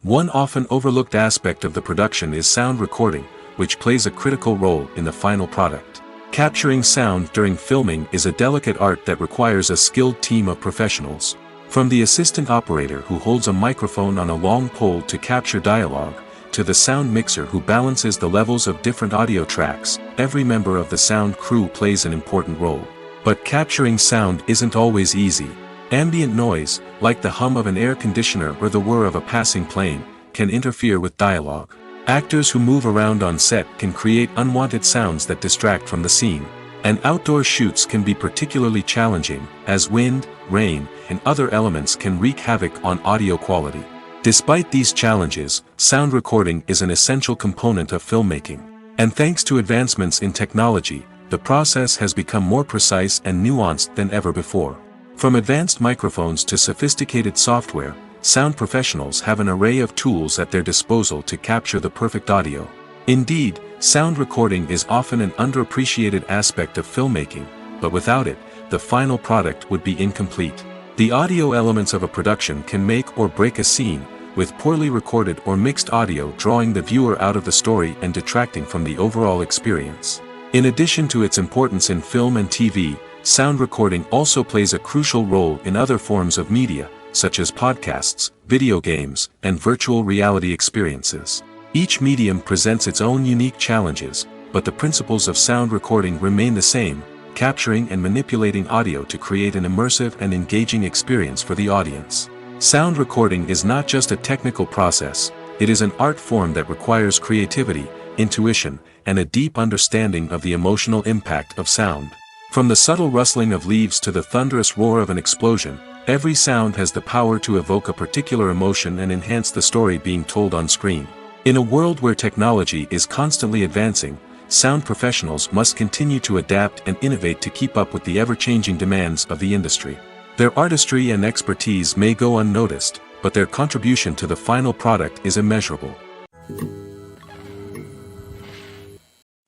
One often overlooked aspect of the production is sound recording, which plays a critical role in the final product. Capturing sound during filming is a delicate art that requires a skilled team of professionals. From the assistant operator who holds a microphone on a long pole to capture dialogue, to the sound mixer who balances the levels of different audio tracks, every member of the sound crew plays an important role. But capturing sound isn't always easy. Ambient noise, like the hum of an air conditioner or the whir of a passing plane, can interfere with dialogue. Actors who move around on set can create unwanted sounds that distract from the scene. And outdoor shoots can be particularly challenging, as wind, rain, and other elements can wreak havoc on audio quality. Despite these challenges, sound recording is an essential component of filmmaking. And thanks to advancements in technology, the process has become more precise and nuanced than ever before. From advanced microphones to sophisticated software, sound professionals have an array of tools at their disposal to capture the perfect audio. Indeed, sound recording is often an underappreciated aspect of filmmaking, but without it, the final product would be incomplete. The audio elements of a production can make or break a scene, with poorly recorded or mixed audio drawing the viewer out of the story and detracting from the overall experience. In addition to its importance in film and TV, sound recording also plays a crucial role in other forms of media, such as podcasts, video games, and virtual reality experiences. Each medium presents its own unique challenges, but the principles of sound recording remain the same, capturing and manipulating audio to create an immersive and engaging experience for the audience. Sound recording is not just a technical process, it is an art form that requires creativity, intuition, and a deep understanding of the emotional impact of sound. From the subtle rustling of leaves to the thunderous roar of an explosion, every sound has the power to evoke a particular emotion and enhance the story being told on screen. In a world where technology is constantly advancing, sound professionals must continue to adapt and innovate to keep up with the ever-changing demands of the industry. Their artistry and expertise may go unnoticed, but their contribution to the final product is immeasurable.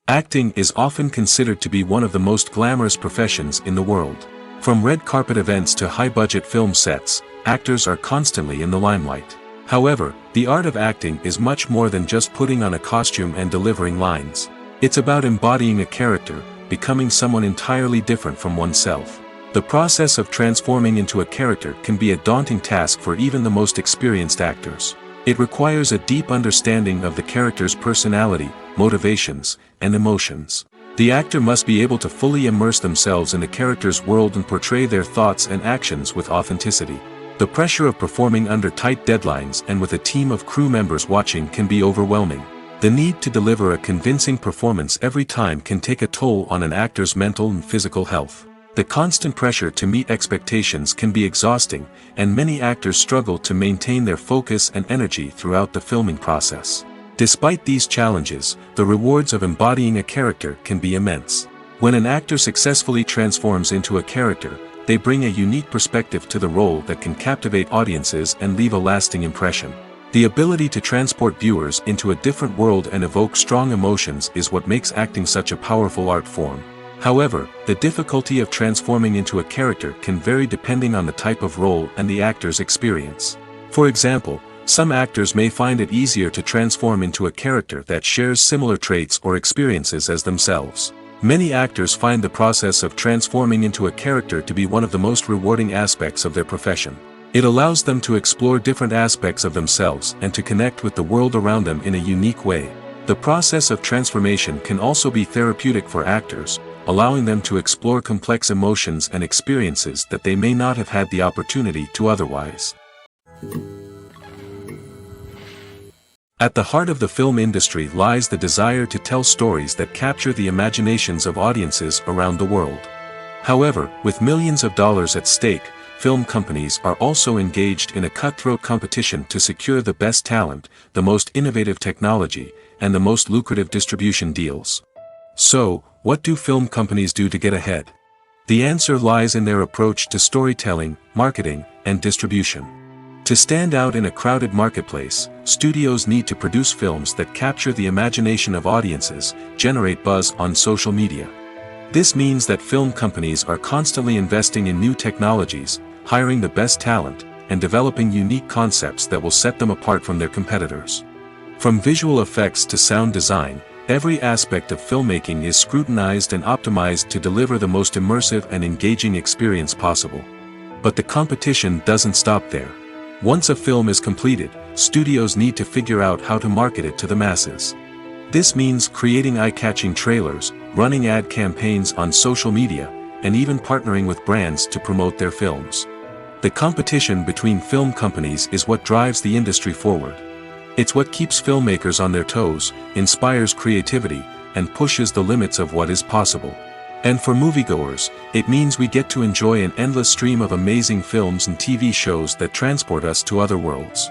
Acting is often considered to be one of the most glamorous professions in the world. From red carpet events to high-budget film sets, actors are constantly in the limelight. However, the art of acting is much more than just putting on a costume and delivering lines. It's about embodying a character, becoming someone entirely different from oneself. The process of transforming into a character can be a daunting task for even the most experienced actors. It requires a deep understanding of the character's personality, motivations, and emotions. The actor must be able to fully immerse themselves in the character's world and portray their thoughts and actions with authenticity. The pressure of performing under tight deadlines and with a team of crew members watching can be overwhelming. The need to deliver a convincing performance every time can take a toll on an actor's mental and physical health. The constant pressure to meet expectations can be exhausting, and many actors struggle to maintain their focus and energy throughout the filming process. Despite these challenges, the rewards of embodying a character can be immense. When an actor successfully transforms into a character, they bring a unique perspective to the role that can captivate audiences and leave a lasting impression. The ability to transport viewers into a different world and evoke strong emotions is what makes acting such a powerful art form. However, the difficulty of transforming into a character can vary depending on the type of role and the actor's experience. For example, some actors may find it easier to transform into a character that shares similar traits or experiences as themselves. Many actors find the process of transforming into a character to be one of the most rewarding aspects of their profession. It allows them to explore different aspects of themselves and to connect with the world around them in a unique way. The process of transformation can also be therapeutic for actors, allowing them to explore complex emotions and experiences that they may not have had the opportunity to otherwise. At the heart of the film industry lies the desire to tell stories that capture the imaginations of audiences around the world. However, with millions of dollars at stake, film companies are also engaged in a cutthroat competition to secure the best talent, the most innovative technology, and the most lucrative distribution deals. So, what do film companies do to get ahead? The answer lies in their approach to storytelling, marketing, and distribution. To stand out in a crowded marketplace, studios need to produce films that capture the imagination of audiences, generate buzz on social media. This means that film companies are constantly investing in new technologies, hiring the best talent, and developing unique concepts that will set them apart from their competitors. From visual effects to sound design, every aspect of filmmaking is scrutinized and optimized to deliver the most immersive and engaging experience possible. But the competition doesn't stop there. Once a film is completed, studios need to figure out how to market it to the masses. This means creating eye-catching trailers, running ad campaigns on social media, and even partnering with brands to promote their films. The competition between film companies is what drives the industry forward. It's what keeps filmmakers on their toes, inspires creativity, and pushes the limits of what is possible. And for moviegoers, it means we get to enjoy an endless stream of amazing films and TV shows that transport us to other worlds.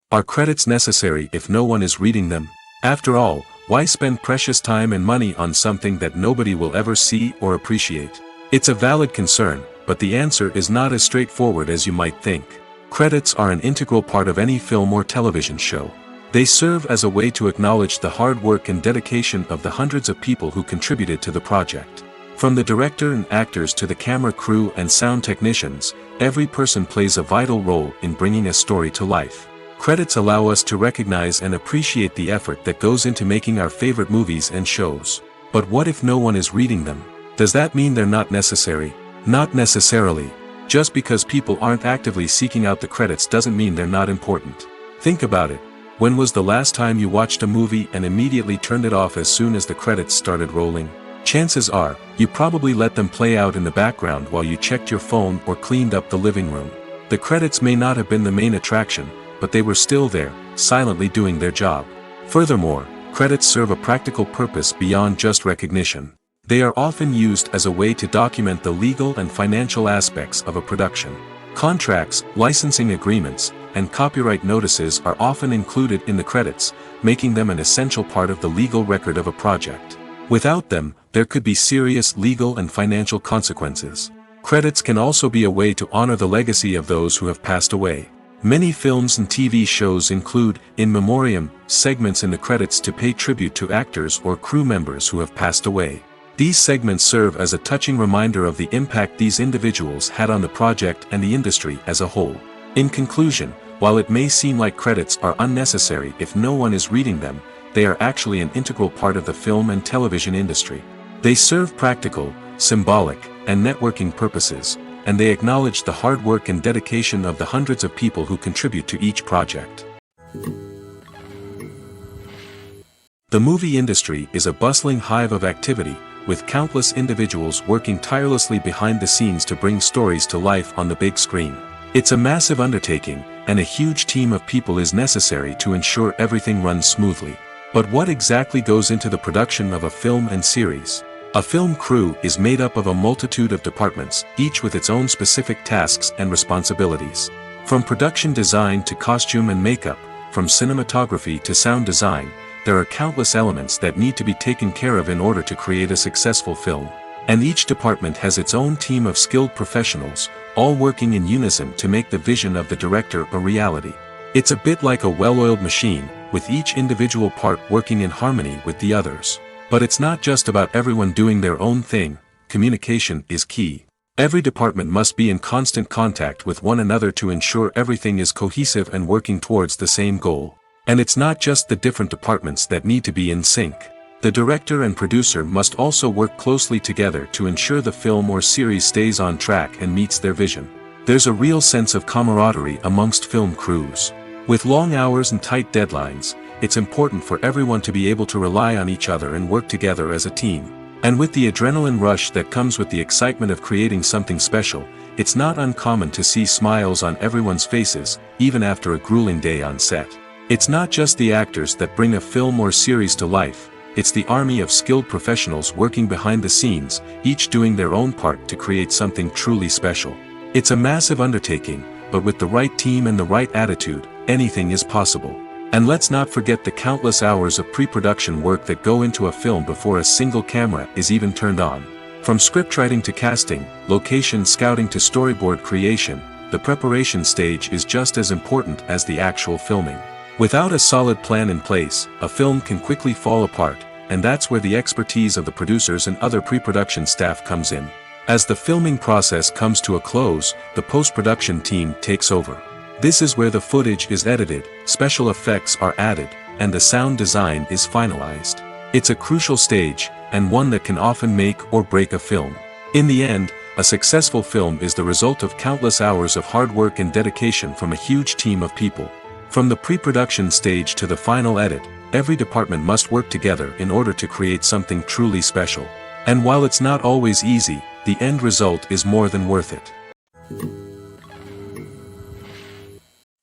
Are credits necessary if no one is reading them? After all, why spend precious time and money on something that nobody will ever see or appreciate? It's a valid concern, but the answer is not as straightforward as you might think. Credits are an integral part of any film or television show. They serve as a way to acknowledge the hard work and dedication of the hundreds of people who contributed to the project. From the director and actors to the camera crew and sound technicians, every person plays a vital role in bringing a story to life. Credits allow us to recognize and appreciate the effort that goes into making our favorite movies and shows. But what if no one is reading them? Does that mean they're not necessary? Not necessarily. Just because people aren't actively seeking out the credits doesn't mean they're not important. Think about it. When was the last time you watched a movie and immediately turned it off as soon as the credits started rolling? Chances are, you probably let them play out in the background while you checked your phone or cleaned up the living room. The credits may not have been the main attraction, but they were still there, silently doing their job. Furthermore, credits serve a practical purpose beyond just recognition. They are often used as a way to document the legal and financial aspects of a production. Contracts, licensing agreements, and copyright notices are often included in the credits, making them an essential part of the legal record of a project. Without them, there could be serious legal and financial consequences. Credits can also be a way to honor the legacy of those who have passed away. Many films and TV shows include, in memoriam, segments in the credits to pay tribute to actors or crew members who have passed away. These segments serve as a touching reminder of the impact these individuals had on the project and the industry as a whole. In conclusion, while it may seem like credits are unnecessary if no one is reading them, they are actually an integral part of the film and television industry. They serve practical, symbolic, and networking purposes, and they acknowledge the hard work and dedication of the hundreds of people who contribute to each project. The movie industry is a bustling hive of activity, with countless individuals working tirelessly behind the scenes to bring stories to life on the big screen. It's a massive undertaking, and a huge team of people is necessary to ensure everything runs smoothly. But what exactly goes into the production of a film and series? A film crew is made up of a multitude of departments, each with its own specific tasks and responsibilities. From production design to costume and makeup, from cinematography to sound design, there are countless elements that need to be taken care of in order to create a successful film. And each department has its own team of skilled professionals, all working in unison to make the vision of the director a reality. It's a bit like a well-oiled machine, with each individual part working in harmony with the others. But it's not just about everyone doing their own thing. Communication is key. Every department must be in constant contact with one another to ensure everything is cohesive and working towards the same goal. And it's not just the different departments that need to be in sync. The director and producer must also work closely together to ensure the film or series stays on track and meets their vision. There's a real sense of camaraderie amongst film crews. With long hours and tight deadlines, it's important for everyone to be able to rely on each other and work together as a team. And with the adrenaline rush that comes with the excitement of creating something special, it's not uncommon to see smiles on everyone's faces, even after a grueling day on set. It's not just the actors that bring a film or series to life. it's the army of skilled professionals working behind the scenes, each doing their own part to create something truly special. It's a massive undertaking, but with the right team and the right attitude, anything is possible. And let's not forget the countless hours of pre-production work that go into a film before a single camera is even turned on. From scriptwriting to casting, location scouting to storyboard creation, the preparation stage is just as important as the actual filming. Without a solid plan in place, a film can quickly fall apart, and that's where the expertise of the producers and other pre-production staff comes in. As the filming process comes to a close, the post-production team takes over. This is where the footage is edited, special effects are added, and the sound design is finalized. It's a crucial stage, and one that can often make or break a film. In the end, a successful film is the result of countless hours of hard work and dedication from a huge team of people. From the pre-production stage to the final edit, every department must work together in order to create something truly special. And while it's not always easy, the end result is more than worth it.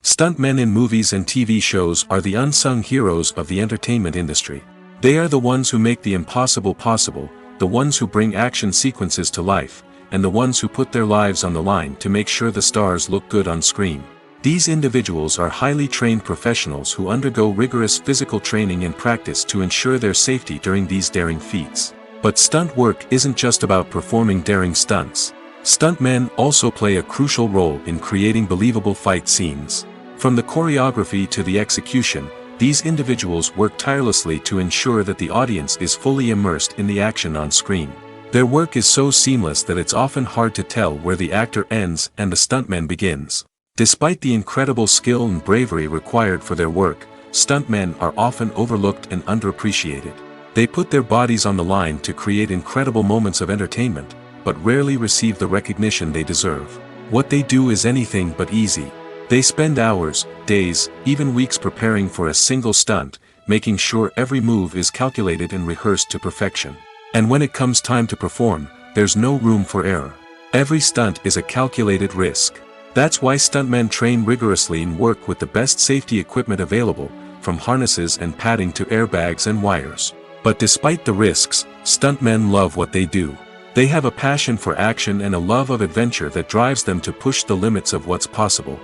Stuntmen in movies and TV shows are the unsung heroes of the entertainment industry. They are the ones who make the impossible possible, the ones who bring action sequences to life, and the ones who put their lives on the line to make sure the stars look good on screen. These individuals are highly trained professionals who undergo rigorous physical training and practice to ensure their safety during these daring feats. But stunt work isn't just about performing daring stunts. Stuntmen also play a crucial role in creating believable fight scenes. From the choreography to the execution, these individuals work tirelessly to ensure that the audience is fully immersed in the action on screen. Their work is so seamless that it's often hard to tell where the actor ends and the stuntman begins. Despite the incredible skill and bravery required for their work, stuntmen are often overlooked and underappreciated. They put their bodies on the line to create incredible moments of entertainment, but rarely receive the recognition they deserve. What they do is anything but easy. They spend hours, days, even weeks preparing for a single stunt, making sure every move is calculated and rehearsed to perfection. And when it comes time to perform, there's no room for error. Every stunt is a calculated risk. That's why stuntmen train rigorously and work with the best safety equipment available, from harnesses and padding to airbags and wires. But despite the risks, stuntmen love what they do. They have a passion for action and a love of adventure that drives them to push the limits of what's possible.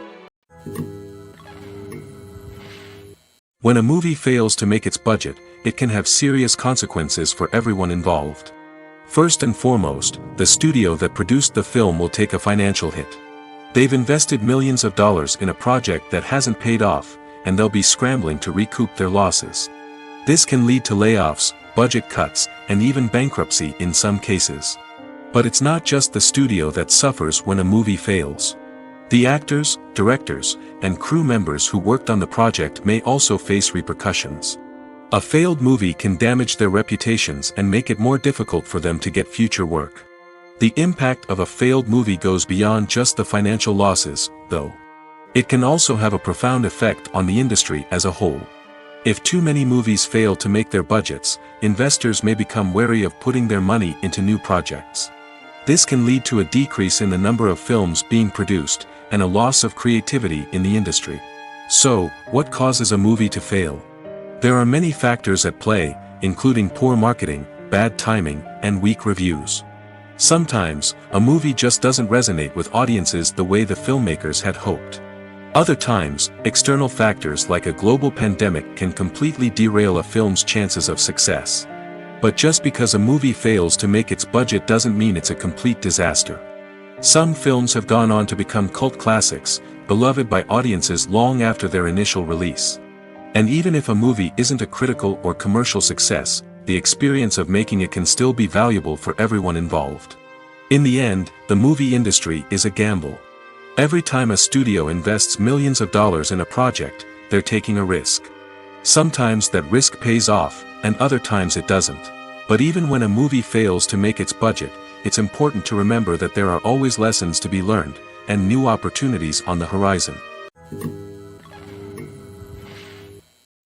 When a movie fails to make its budget, it can have serious consequences for everyone involved. First and foremost, the studio that produced the film will take a financial hit. They've invested millions of dollars in a project that hasn't paid off, and they'll be scrambling to recoup their losses. This can lead to layoffs, budget cuts, and even bankruptcy in some cases. But it's not just the studio that suffers when a movie fails. The actors, directors, and crew members who worked on the project may also face repercussions. A failed movie can damage their reputations and make it more difficult for them to get future work. The impact of a failed movie goes beyond just the financial losses, though. It can also have a profound effect on the industry as a whole. If too many movies fail to make their budgets, investors may become wary of putting their money into new projects. This can lead to a decrease in the number of films being produced, and a loss of creativity in the industry. So, what causes a movie to fail? There are many factors at play, including poor marketing, bad timing, and weak reviews. Sometimes, a movie just doesn't resonate with audiences the way the filmmakers had hoped. Other times, external factors like a global pandemic can completely derail a film's chances of success. But just because a movie fails to make its budget doesn't mean it's a complete disaster. Some films have gone on to become cult classics, beloved by audiences long after their initial release. And even if a movie isn't a critical or commercial success, the experience of making it can still be valuable for everyone involved. In the end, the movie industry is a gamble. Every time a studio invests millions of dollars in a project, they're taking a risk. Sometimes that risk pays off, and other times it doesn't. But even when a movie fails to make its budget, it's important to remember that there are always lessons to be learned, and new opportunities on the horizon.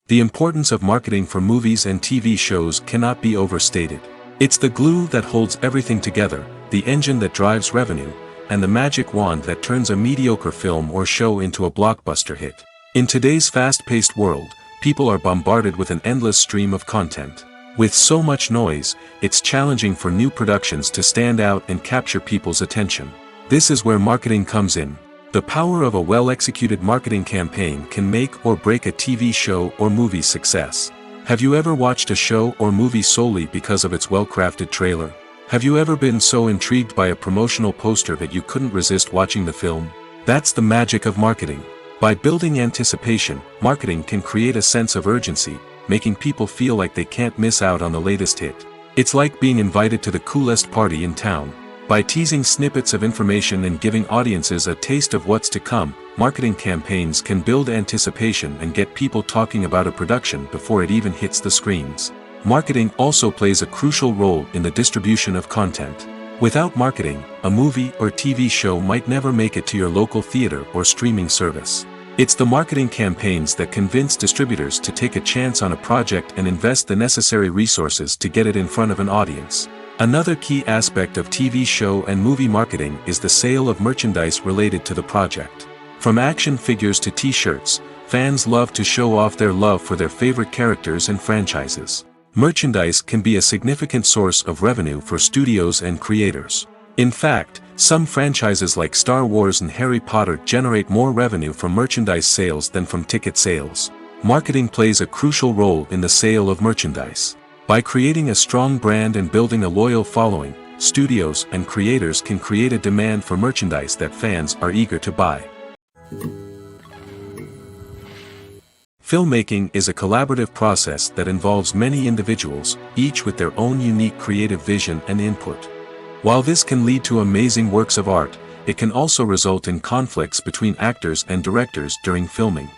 The importance of marketing for movies and TV shows cannot be overstated. It's the glue that holds everything together, the engine that drives revenue, and the magic wand that turns a mediocre film or show into a blockbuster hit. In today's fast-paced world, people are bombarded with an endless stream of content. With so much noise, it's challenging for new productions to stand out and capture people's attention. This is where marketing comes in. The power of a well-executed marketing campaign can make or break a TV show or movie's success. Have you ever watched a show or movie solely because of its well-crafted trailer? Have you ever been so intrigued by a promotional poster that you couldn't resist watching the film? That's the magic of marketing. By building anticipation, marketing can create a sense of urgency, making people feel like they can't miss out on the latest hit. It's like being invited to the coolest party in town. By teasing snippets of information and giving audiences a taste of what's to come, marketing campaigns can build anticipation and get people talking about a production before it even hits the screens. Marketing also plays a crucial role in the distribution of content. Without marketing, a movie or TV show might never make it to your local theater or streaming service. It's the marketing campaigns that convince distributors to take a chance on a project and invest the necessary resources to get it in front of an audience. Another key aspect of TV show and movie marketing is the sale of merchandise related to the project. From action figures to t-shirts, fans love to show off their love for their favorite characters and franchises. Merchandise can be a significant source of revenue for studios and creators. In fact, some franchises like Star Wars and Harry Potter generate more revenue from merchandise sales than from ticket sales. Marketing plays a crucial role in the sale of merchandise. By creating a strong brand and building a loyal following, studios and creators can create a demand for merchandise that fans are eager to buy. Filmmaking is a collaborative process that involves many individuals, each with their own unique creative vision and input. While this can lead to amazing works of art, it can also result in conflicts between actors and directors during filming.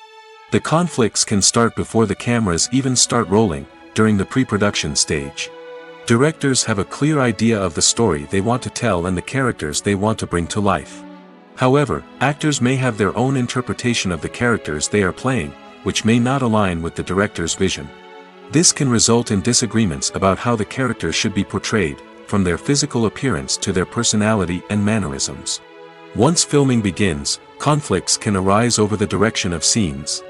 The conflicts can start before the cameras even start rolling, during the pre-production stage. Directors have a clear idea of the story they want to tell and the characters they want to bring to life. However, actors may have their own interpretation of the characters they are playing, which may not align with the director's vision. This can result in disagreements about how the characters should be portrayed, from their physical appearance to their personality and mannerisms. Once filming begins, conflicts can arise over the direction of scenes.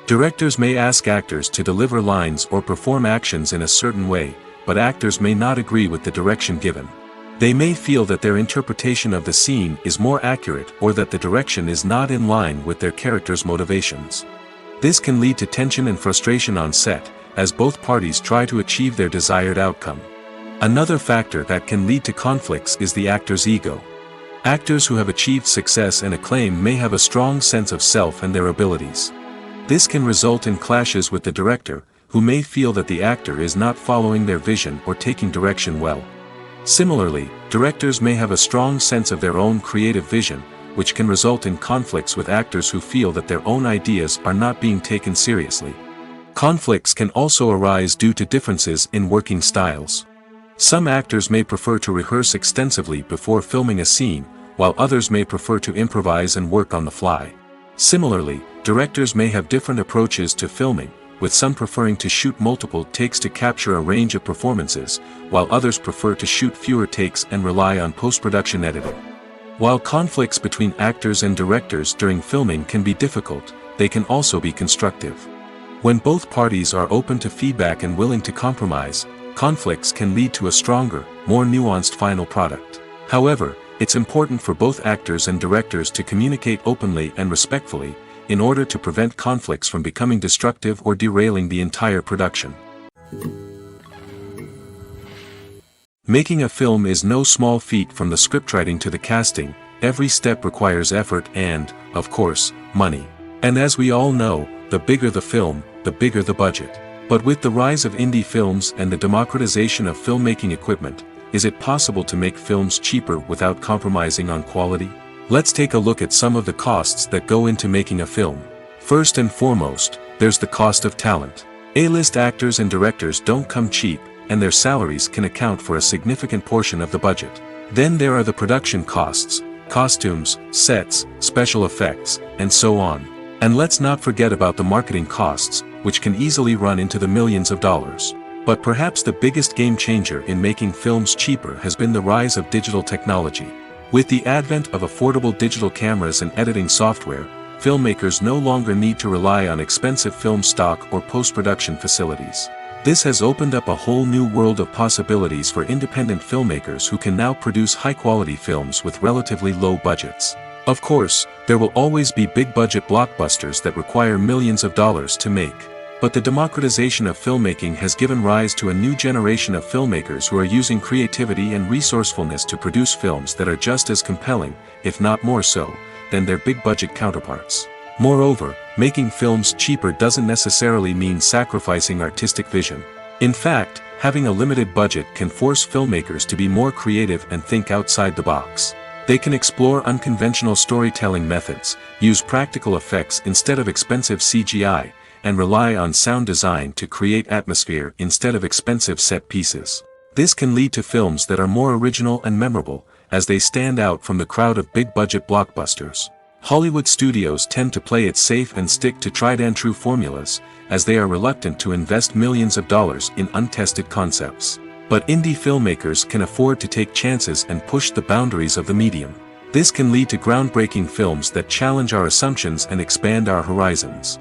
Directors may ask actors to deliver lines or perform actions in a certain way, but actors may not agree with the direction given. They may feel that their interpretation of the scene is more accurate or that the direction is not in line with their character's motivations. This can lead to tension and frustration on set, as both parties try to achieve their desired outcome. Another factor that can lead to conflicts is the actor's ego. Actors who have achieved success and acclaim may have a strong sense of self and their abilities. This can result in clashes with the director, who may feel that the actor is not following their vision or taking direction well. Similarly, directors may have a strong sense of their own creative vision, which can result in conflicts with actors who feel that their own ideas are not being taken seriously. Conflicts can also arise due to differences in working styles. Some actors may prefer to rehearse extensively before filming a scene, while others may prefer to improvise and work on the fly. Similarly, directors may have different approaches to filming, with some preferring to shoot multiple takes to capture a range of performances, while others prefer to shoot fewer takes and rely on post-production editing. While conflicts between actors and directors during filming can be difficult, they can also be constructive. When both parties are open to feedback and willing to compromise, conflicts can lead to a stronger, more nuanced final product. However, it's important for both actors and directors to communicate openly and respectfully, in order to prevent conflicts from becoming destructive or derailing the entire production. Making a film is no small feat. From the scriptwriting to the casting, every step requires effort and, of course, money. And as we all know, the bigger the film, the bigger the budget. But with the rise of indie films and the democratization of filmmaking equipment, is it possible to make films cheaper without compromising on quality? Let's take a look at some of the costs that go into making a film. First and foremost, there's the cost of talent. A-list actors and directors don't come cheap, and their salaries can account for a significant portion of the budget. Then there are the production costs, costumes, sets, special effects, and so on. And let's not forget about the marketing costs, which can easily run into the millions of dollars. But perhaps the biggest game changer in making films cheaper has been the rise of digital technology. With the advent of affordable digital cameras and editing software, filmmakers no longer need to rely on expensive film stock or post-production facilities. This has opened up a whole new world of possibilities for independent filmmakers who can now produce high-quality films with relatively low budgets. Of course, there will always be big-budget blockbusters that require millions of dollars to make. But the democratization of filmmaking has given rise to a new generation of filmmakers who are using creativity and resourcefulness to produce films that are just as compelling, if not more so, than their big-budget counterparts. Moreover, making films cheaper doesn't necessarily mean sacrificing artistic vision. In fact, having a limited budget can force filmmakers to be more creative and think outside the box. They can explore unconventional storytelling methods, use practical effects instead of expensive CGI, and rely on sound design to create atmosphere instead of expensive set pieces. This can lead to films that are more original and memorable, as they stand out from the crowd of big-budget blockbusters. Hollywood studios tend to play it safe and stick to tried-and-true formulas, as they are reluctant to invest millions of dollars in untested concepts. But indie filmmakers can afford to take chances and push the boundaries of the medium. This can lead to groundbreaking films that challenge our assumptions and expand our horizons.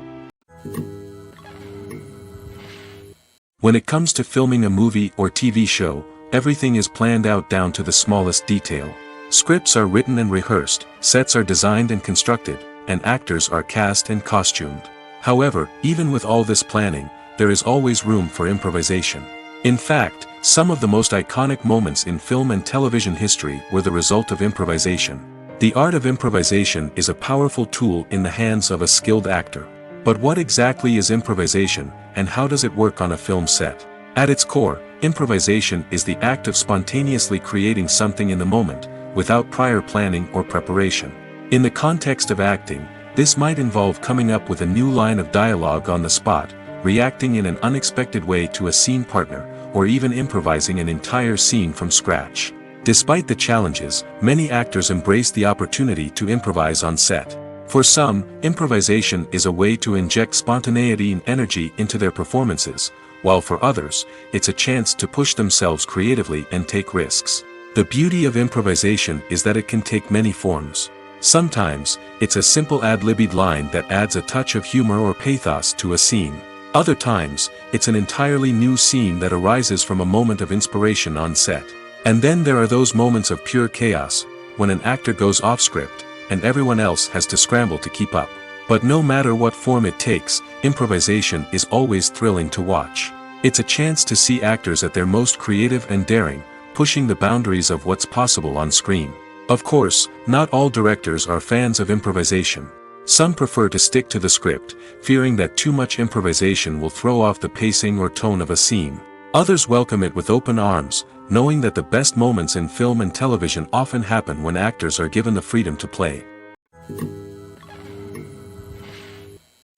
When it comes to filming a movie or TV show, everything is planned out down to the smallest detail. Scripts are written and rehearsed, sets are designed and constructed, and actors are cast and costumed. However, even with all this planning, there is always room for improvisation. In fact, some of the most iconic moments in film and television history were the result of improvisation. The art of improvisation is a powerful tool in the hands of a skilled actor. But what exactly is improvisation, and how does it work on a film set? At its core, improvisation is the act of spontaneously creating something in the moment, without prior planning or preparation. In the context of acting, this might involve coming up with a new line of dialogue on the spot, reacting in an unexpected way to a scene partner, or even improvising an entire scene from scratch. Despite the challenges, many actors embrace the opportunity to improvise on set. For some, improvisation is a way to inject spontaneity and energy into their performances, while for others, it's a chance to push themselves creatively and take risks. The beauty of improvisation is that it can take many forms. Sometimes, it's a simple ad-libbed line that adds a touch of humor or pathos to a scene. Other times, it's an entirely new scene that arises from a moment of inspiration on set. And then there are those moments of pure chaos, when an actor goes off script, and everyone else has to scramble to keep up. But no matter what form it takes, improvisation is always thrilling to watch. It's a chance to see actors at their most creative and daring, pushing the boundaries of what's possible on screen. Of course, not all directors are fans of improvisation. Some prefer to stick to the script, fearing that too much improvisation will throw off the pacing or tone of a scene. Others welcome it with open arms, knowing that the best moments in film and television often happen when actors are given the freedom to play.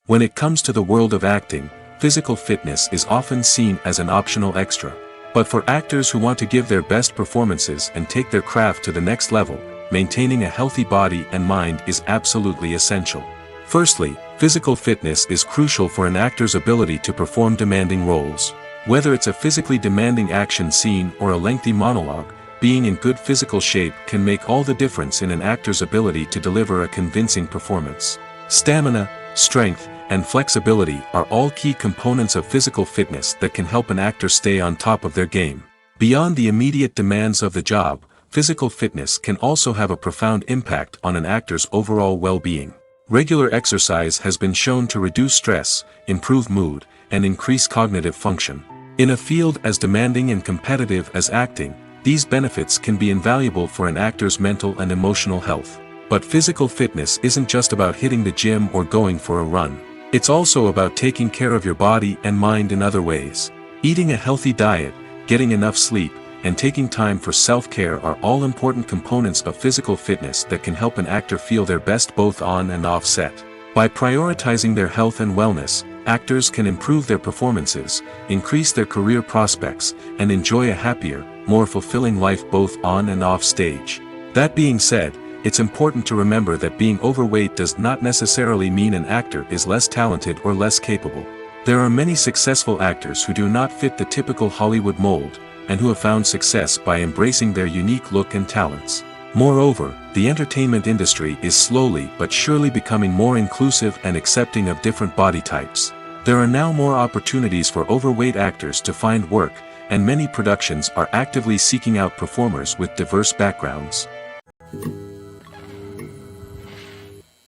When it comes to the world of acting, physical fitness is often seen as an optional extra. But for actors who want to give their best performances and take their craft to the next level, maintaining a healthy body and mind is absolutely essential. Firstly, physical fitness is crucial for an actor's ability to perform demanding roles. Whether it's a physically demanding action scene or a lengthy monologue, being in good physical shape can make all the difference in an actor's ability to deliver a convincing performance. Stamina, strength, and flexibility are all key components of physical fitness that can help an actor stay on top of their game. Beyond the immediate demands of the job, physical fitness can also have a profound impact on an actor's overall well-being. Regular exercise has been shown to reduce stress, improve mood, and increase cognitive function. In a field as demanding and competitive as acting, these benefits can be invaluable for an actor's mental and emotional health. But physical fitness isn't just about hitting the gym or going for a run. It's also about taking care of your body and mind in other ways. Eating a healthy diet, getting enough sleep, and taking time for self-care are all important components of physical fitness that can help an actor feel their best both on and off set. By prioritizing their health and wellness, actors can improve their performances, increase their career prospects, and enjoy a happier, more fulfilling life both on and off stage. That being said, it's important to remember that being overweight does not necessarily mean an actor is less talented or less capable. There are many successful actors who do not fit the typical Hollywood mold, and who have found success by embracing their unique look and talents. Moreover, the entertainment industry is slowly but surely becoming more inclusive and accepting of different body types. There are now more opportunities for overweight actors to find work, and many productions are actively seeking out performers with diverse backgrounds.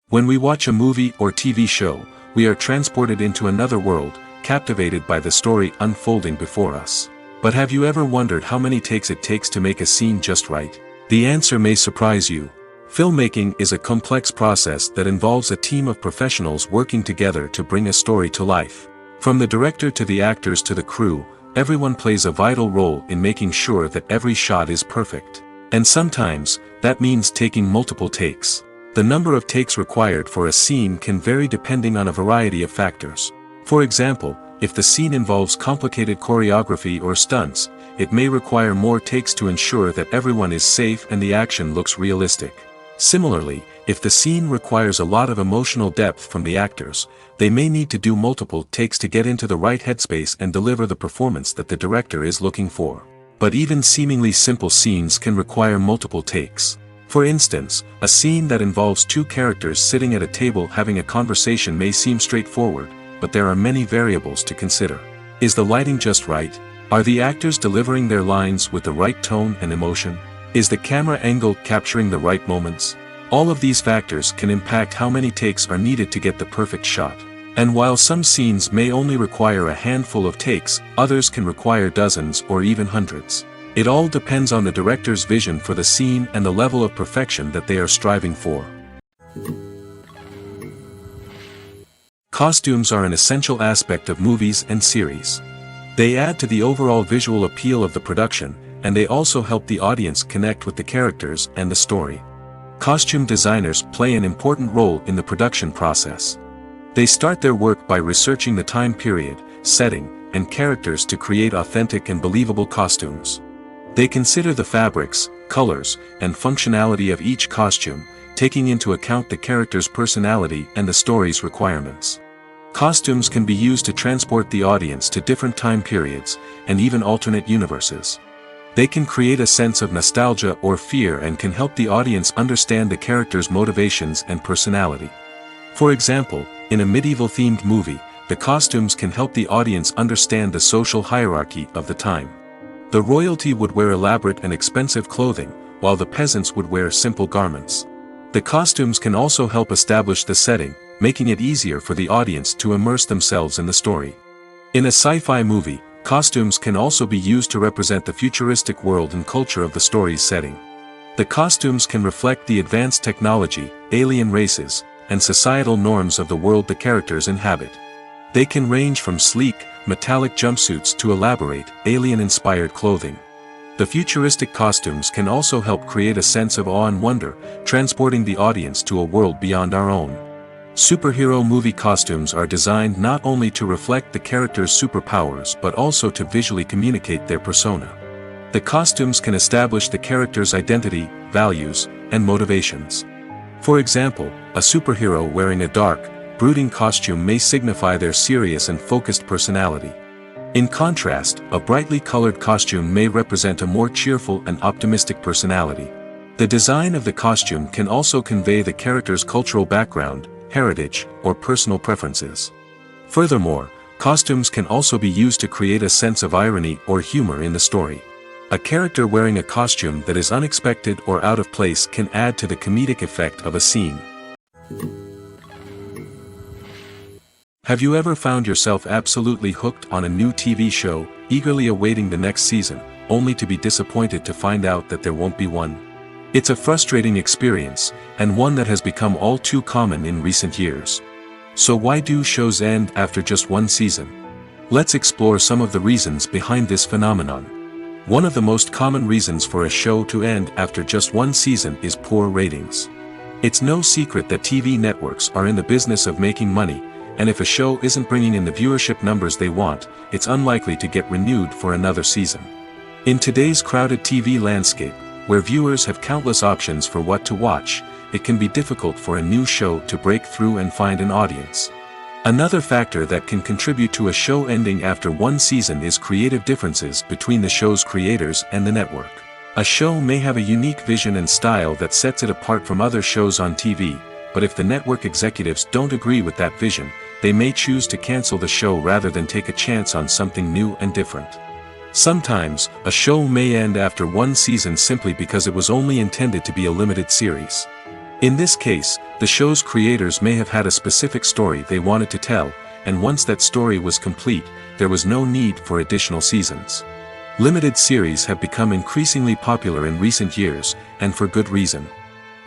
When we watch a movie or TV show, we are transported into another world, captivated by the story unfolding before us. But have you ever wondered how many takes it takes to make a scene just right? The answer may surprise you. Filmmaking is a complex process that involves a team of professionals working together to bring a story to life. From the director to the actors to the crew, everyone plays a vital role in making sure that every shot is perfect. And sometimes, that means taking multiple takes. The number of takes required for a scene can vary depending on a variety of factors. For example, if the scene involves complicated choreography or stunts, it may require more takes to ensure that everyone is safe and the action looks realistic. Similarly, if the scene requires a lot of emotional depth from the actors, they may need to do multiple takes to get into the right headspace and deliver the performance that the director is looking for. But even seemingly simple scenes can require multiple takes. For instance, a scene that involves two characters sitting at a table having a conversation may seem straightforward, but there are many variables to consider. Is the lighting just right? Are the actors delivering their lines with the right tone and emotion? Is the camera angle capturing the right moments? All of these factors can impact how many takes are needed to get the perfect shot. And while some scenes may only require a handful of takes, others can require dozens or even hundreds. It all depends on the director's vision for the scene and the level of perfection that they are striving for. Costumes are an essential aspect of movies and series. They add to the overall visual appeal of the production, and they also help the audience connect with the characters and the story. Costume designers play an important role in the production process. They start their work by researching the time period, setting, and characters to create authentic and believable costumes. They consider the fabrics, colors, and functionality of each costume, taking into account the character's personality and the story's requirements. Costumes can be used to transport the audience to different time periods, and even alternate universes. They can create a sense of nostalgia or fear and can help the audience understand the character's motivations and personality. For example, in a medieval-themed movie, the costumes can help the audience understand the social hierarchy of the time. The royalty would wear elaborate and expensive clothing, while the peasants would wear simple garments. The costumes can also help establish the setting, making it easier for the audience to immerse themselves in the story. In a sci-fi movie, costumes can also be used to represent the futuristic world and culture of the story's setting. The costumes can reflect the advanced technology, alien races, and societal norms of the world the characters inhabit. They can range from sleek, metallic jumpsuits to elaborate, alien-inspired clothing. The futuristic costumes can also help create a sense of awe and wonder, transporting the audience to a world beyond our own. Superhero movie costumes are designed not only to reflect the character's superpowers but also to visually communicate their persona. The costumes can establish the character's identity, values, and motivations. For example, a superhero wearing a dark, brooding costume may signify their serious and focused personality. In contrast, a brightly colored costume may represent a more cheerful and optimistic personality. The design of the costume can also convey the character's cultural background, heritage, or personal preferences. Furthermore, costumes can also be used to create a sense of irony or humor in the story. A character wearing a costume that is unexpected or out of place can add to the comedic effect of a scene. Have you ever found yourself absolutely hooked on a new TV show, eagerly awaiting the next season, only to be disappointed to find out that there won't be one? It's a frustrating experience, and one that has become all too common in recent years. So why do shows end after just one season? Let's explore some of the reasons behind this phenomenon. One of the most common reasons for a show to end after just one season is poor ratings. It's no secret that TV networks are in the business of making money, and if a show isn't bringing in the viewership numbers they want, it's unlikely to get renewed for another season. In today's crowded TV landscape, where viewers have countless options for what to watch, it can be difficult for a new show to break through and find an audience. Another factor that can contribute to a show ending after one season is creative differences between the show's creators and the network. A show may have a unique vision and style that sets it apart from other shows on TV, but if the network executives don't agree with that vision, they may choose to cancel the show rather than take a chance on something new and different. Sometimes, a show may end after one season simply because it was only intended to be a limited series. In this case, the show's creators may have had a specific story they wanted to tell, and once that story was complete, there was no need for additional seasons. Limited series have become increasingly popular in recent years, and for good reason.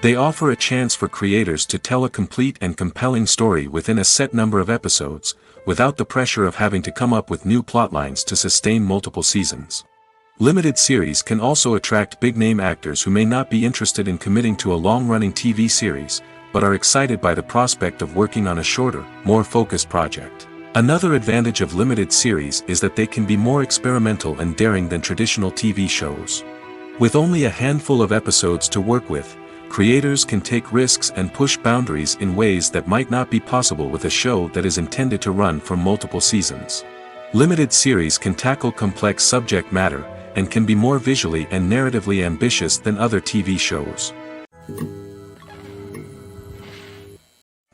They offer a chance for creators to tell a complete and compelling story within a set number of episodes, without the pressure of having to come up with new plotlines to sustain multiple seasons. Limited series can also attract big-name actors who may not be interested in committing to a long-running TV series, but are excited by the prospect of working on a shorter, more focused project. Another advantage of limited series is that they can be more experimental and daring than traditional TV shows. With only a handful of episodes to work with, creators can take risks and push boundaries in ways that might not be possible with a show that is intended to run for multiple seasons. Limited series can tackle complex subject matter, and can be more visually and narratively ambitious than other TV shows.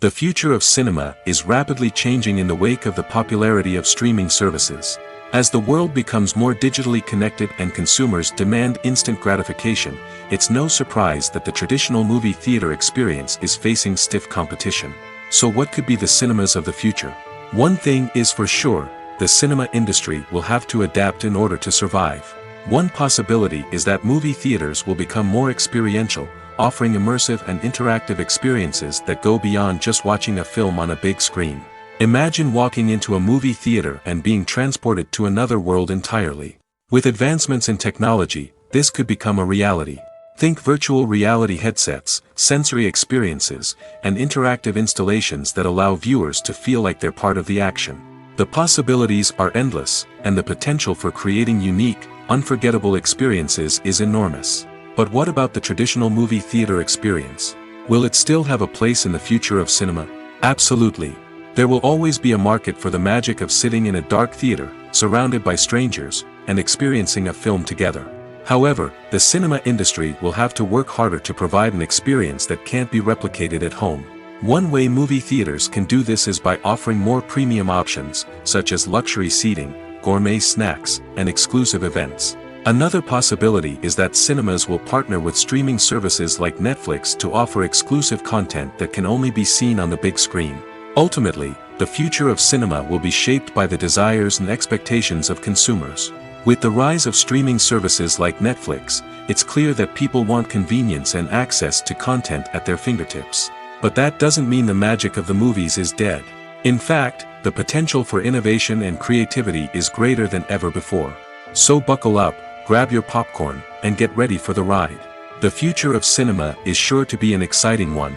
The future of cinema is rapidly changing in the wake of the popularity of streaming services. As the world becomes more digitally connected and consumers demand instant gratification, it's no surprise that the traditional movie theater experience is facing stiff competition. So what could be the cinemas of the future? One thing is for sure, the cinema industry will have to adapt in order to survive. One possibility is that movie theaters will become more experiential, offering immersive and interactive experiences that go beyond just watching a film on a big screen. Imagine walking into a movie theater and being transported to another world entirely. With advancements in technology, this could become a reality. Think virtual reality headsets, sensory experiences, and interactive installations that allow viewers to feel like they're part of the action. The possibilities are endless, and the potential for creating unique, unforgettable experiences is enormous. But what about the traditional movie theater experience? Will it still have a place in the future of cinema? Absolutely. There will always be a market for the magic of sitting in a dark theater, surrounded by strangers, and experiencing a film together. However, the cinema industry will have to work harder to provide an experience that can't be replicated at home. One way movie theaters can do this is by offering more premium options, such as luxury seating, gourmet snacks, and exclusive events. Another possibility is that cinemas will partner with streaming services like Netflix to offer exclusive content that can only be seen on the big screen. Ultimately, the future of cinema will be shaped by the desires and expectations of consumers. With the rise of streaming services like Netflix, it's clear that people want convenience and access to content at their fingertips. But that doesn't mean the magic of the movies is dead. In fact, the potential for innovation and creativity is greater than ever before. So buckle up, grab your popcorn, and get ready for the ride. The future of cinema is sure to be an exciting one.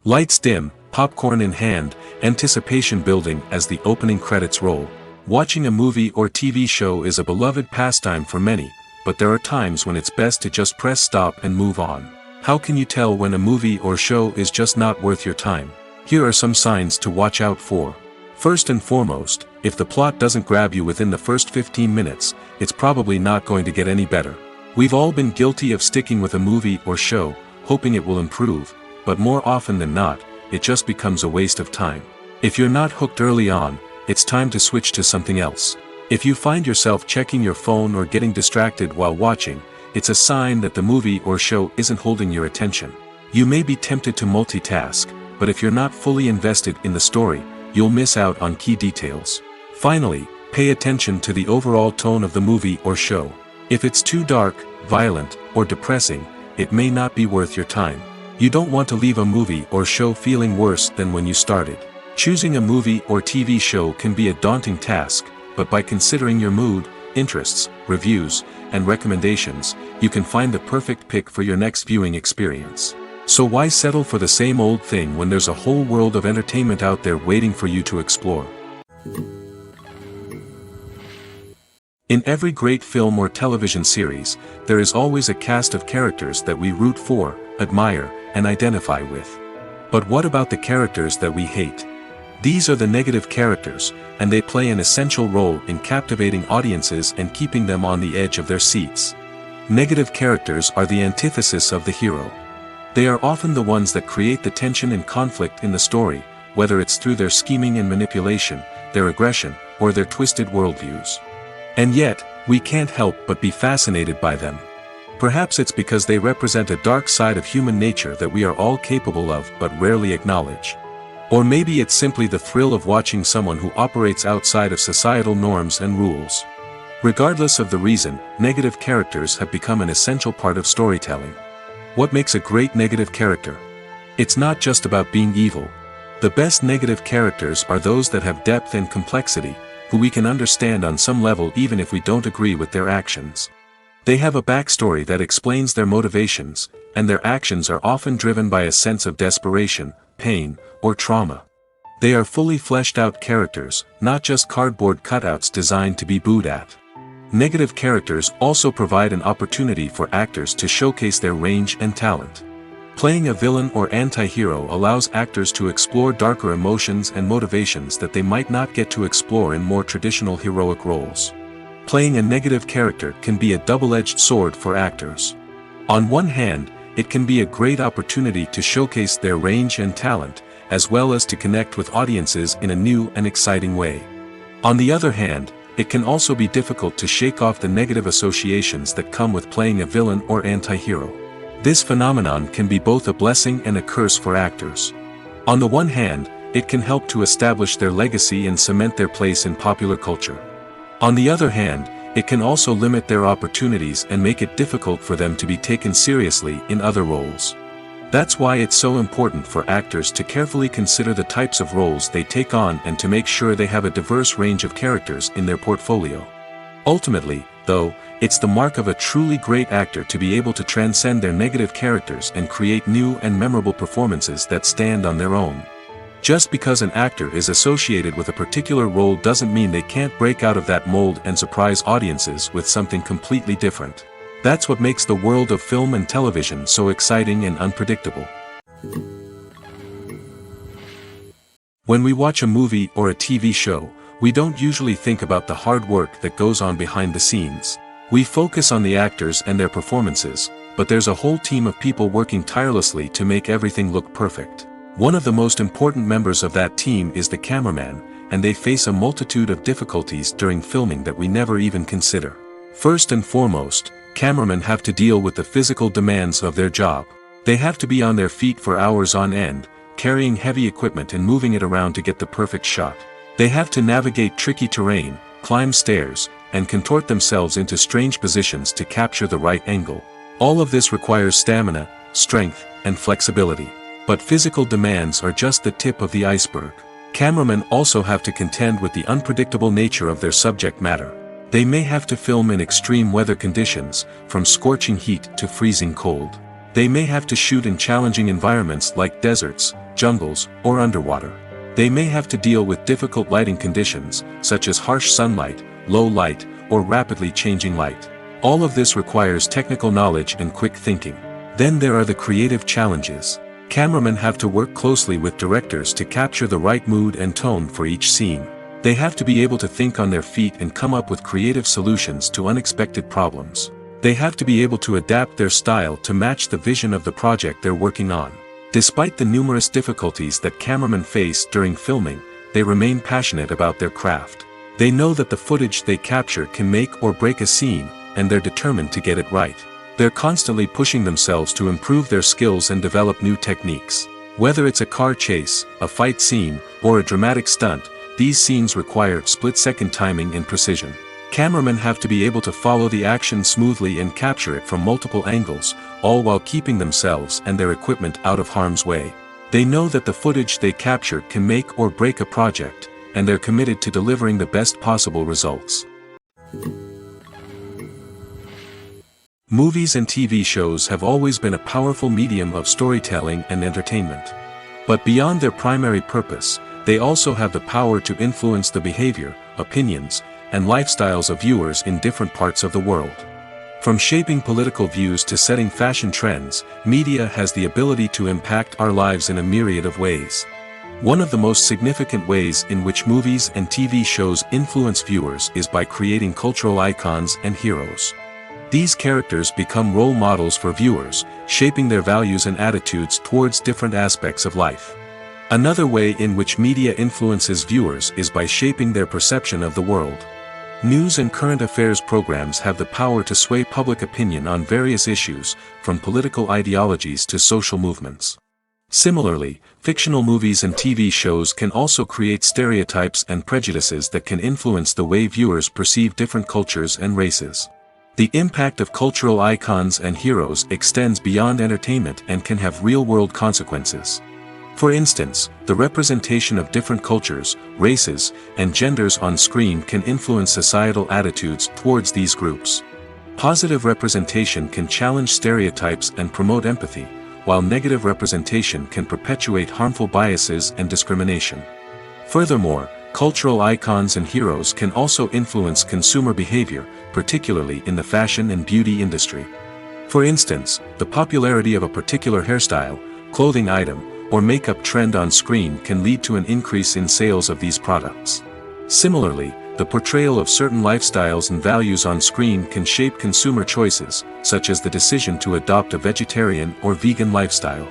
Lights dim, popcorn in hand, anticipation building as the opening credits roll. Watching a movie or TV show is a beloved pastime for many, but there are times when it's best to just press stop and move on. How can you tell when a movie or show is just not worth your time? Here are some signs to watch out for. First and foremost, if the plot doesn't grab you within the first 15 minutes, it's probably not going to get any better. We've all been guilty of sticking with a movie or show, hoping it will improve, but more often than not, it just becomes a waste of time. If you're not hooked early on, it's time to switch to something else. If you find yourself checking your phone or getting distracted while watching, it's a sign that the movie or show isn't holding your attention. You may be tempted to multitask, but if you're not fully invested in the story, you'll miss out on key details. Finally, pay attention to the overall tone of the movie or show. If it's too dark, violent, or depressing, it may not be worth your time. You don't want to leave a movie or show feeling worse than when you started. Choosing a movie or TV show can be a daunting task, but by considering your mood, interests, reviews, and recommendations, you can find the perfect pick for your next viewing experience. So why settle for the same old thing when there's a whole world of entertainment out there waiting for you to explore? In every great film or television series, there is always a cast of characters that we root for, admire, and identify with. But what about the characters that we hate? These are the negative characters, and they play an essential role in captivating audiences and keeping them on the edge of their seats. Negative characters are the antithesis of the hero. They are often the ones that create the tension and conflict in the story, whether it's through their scheming and manipulation, their aggression, or their twisted worldviews. And yet, we can't help but be fascinated by them. Perhaps it's because they represent a dark side of human nature that we are all capable of but rarely acknowledge. Or maybe it's simply the thrill of watching someone who operates outside of societal norms and rules. Regardless of the reason, negative characters have become an essential part of storytelling. What makes a great negative character? It's not just about being evil. The best negative characters are those that have depth and complexity, who we can understand on some level even if we don't agree with their actions. They have a backstory that explains their motivations, and their actions are often driven by a sense of desperation, pain, or trauma. They are fully fleshed out characters, not just cardboard cutouts designed to be booed at. Negative characters also provide an opportunity for actors to showcase their range and talent. Playing a villain or anti-hero allows actors to explore darker emotions and motivations that they might not get to explore in more traditional heroic roles. Playing a negative character can be a double-edged sword for actors. On one hand, it can be a great opportunity to showcase their range and talent, as well as to connect with audiences in a new and exciting way. On the other hand, it can also be difficult to shake off the negative associations that come with playing a villain or anti-hero. This phenomenon can be both a blessing and a curse for actors. On the one hand, it can help to establish their legacy and cement their place in popular culture. On the other hand, it can also limit their opportunities and make it difficult for them to be taken seriously in other roles. That's why it's so important for actors to carefully consider the types of roles they take on and to make sure they have a diverse range of characters in their portfolio. Ultimately, though, it's the mark of a truly great actor to be able to transcend their negative characters and create new and memorable performances that stand on their own. Just because an actor is associated with a particular role doesn't mean they can't break out of that mold and surprise audiences with something completely different. That's what makes the world of film and television so exciting and unpredictable. When we watch a movie or a TV show, we don't usually think about the hard work that goes on behind the scenes. We focus on the actors and their performances, but there's a whole team of people working tirelessly to make everything look perfect. One of the most important members of that team is the cameraman, and they face a multitude of difficulties during filming that we never even consider. First and foremost, cameramen have to deal with the physical demands of their job. They have to be on their feet for hours on end, carrying heavy equipment and moving it around to get the perfect shot. They have to navigate tricky terrain, climb stairs, and contort themselves into strange positions to capture the right angle. All of this requires stamina, strength, and flexibility. But physical demands are just the tip of the iceberg. Cameramen also have to contend with the unpredictable nature of their subject matter. They may have to film in extreme weather conditions, from scorching heat to freezing cold. They may have to shoot in challenging environments like deserts, jungles, or underwater. They may have to deal with difficult lighting conditions, such as harsh sunlight, low light, or rapidly changing light. All of this requires technical knowledge and quick thinking. Then there are the creative challenges. Cameramen have to work closely with directors to capture the right mood and tone for each scene. They have to be able to think on their feet and come up with creative solutions to unexpected problems. They have to be able to adapt their style to match the vision of the project they're working on. Despite the numerous difficulties that cameramen face during filming, they remain passionate about their craft. They know that the footage they capture can make or break a scene, and they're determined to get it right. They're constantly pushing themselves to improve their skills and develop new techniques. Whether it's a car chase, a fight scene, or a dramatic stunt, these scenes require split-second timing and precision. Cameramen have to be able to follow the action smoothly and capture it from multiple angles, all while keeping themselves and their equipment out of harm's way. They know that the footage they capture can make or break a project, and they're committed to delivering the best possible results. Movies and TV shows have always been a powerful medium of storytelling and entertainment. But beyond their primary purpose, they also have the power to influence the behavior, opinions, and lifestyles of viewers in different parts of the world. From shaping political views to setting fashion trends, media has the ability to impact our lives in a myriad of ways. One of the most significant ways in which movies and TV shows influence viewers is by creating cultural icons and heroes. These characters become role models for viewers, shaping their values and attitudes towards different aspects of life. Another way in which media influences viewers is by shaping their perception of the world. News and current affairs programs have the power to sway public opinion on various issues, from political ideologies to social movements. Similarly, fictional movies and TV shows can also create stereotypes and prejudices that can influence the way viewers perceive different cultures and races. The impact of cultural icons and heroes extends beyond entertainment and can have real-world consequences. For instance, the representation of different cultures, races, and genders on screen can influence societal attitudes towards these groups. Positive representation can challenge stereotypes and promote empathy, while negative representation can perpetuate harmful biases and discrimination. Furthermore, cultural icons and heroes can also influence consumer behavior, particularly in the fashion and beauty industry. For instance, the popularity of a particular hairstyle, clothing item, or makeup trend on screen can lead to an increase in sales of these products. Similarly, the portrayal of certain lifestyles and values on screen can shape consumer choices, such as the decision to adopt a vegetarian or vegan lifestyle.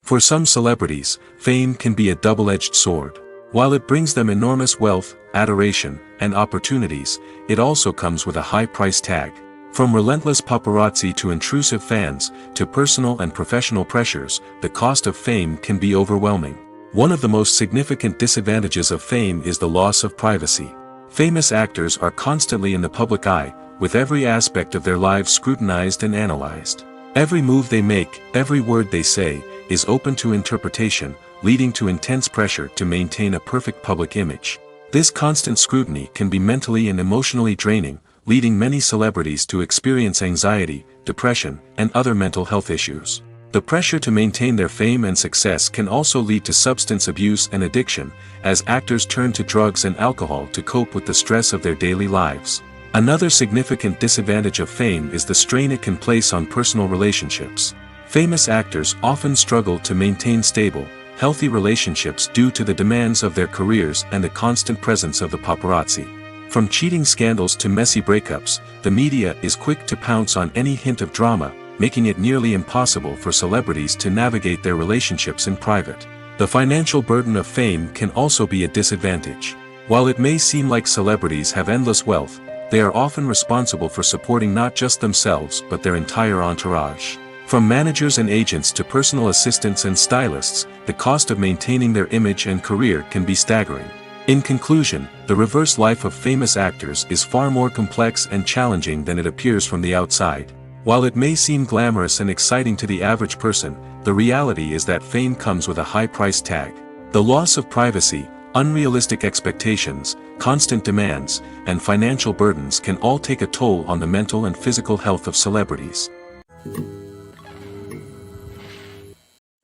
For some celebrities, fame can be a double-edged sword. While it brings them enormous wealth, adoration, and opportunities, it also comes with a high price tag. From relentless paparazzi to intrusive fans, to personal and professional pressures, the cost of fame can be overwhelming. One of the most significant disadvantages of fame is the loss of privacy. Famous actors are constantly in the public eye, with every aspect of their lives scrutinized and analyzed. Every move they make, every word they say, is open to interpretation, leading to intense pressure to maintain a perfect public image. This constant scrutiny can be mentally and emotionally draining, leading many celebrities to experience anxiety, depression, and other mental health issues. The pressure to maintain their fame and success can also lead to substance abuse and addiction, as actors turn to drugs and alcohol to cope with the stress of their daily lives. Another significant disadvantage of fame is the strain it can place on personal relationships. Famous actors often struggle to maintain stable, healthy relationships due to the demands of their careers and the constant presence of the paparazzi. From cheating scandals to messy breakups, the media is quick to pounce on any hint of drama, making it nearly impossible for celebrities to navigate their relationships in private. The financial burden of fame can also be a disadvantage. While it may seem like celebrities have endless wealth, they are often responsible for supporting not just themselves but their entire entourage. From managers and agents to personal assistants and stylists, the cost of maintaining their image and career can be staggering. In conclusion, the reverse life of famous actors is far more complex and challenging than it appears from the outside. While it may seem glamorous and exciting to the average person, the reality is that fame comes with a high price tag. The loss of privacy, unrealistic expectations, constant demands, and financial burdens can all take a toll on the mental and physical health of celebrities.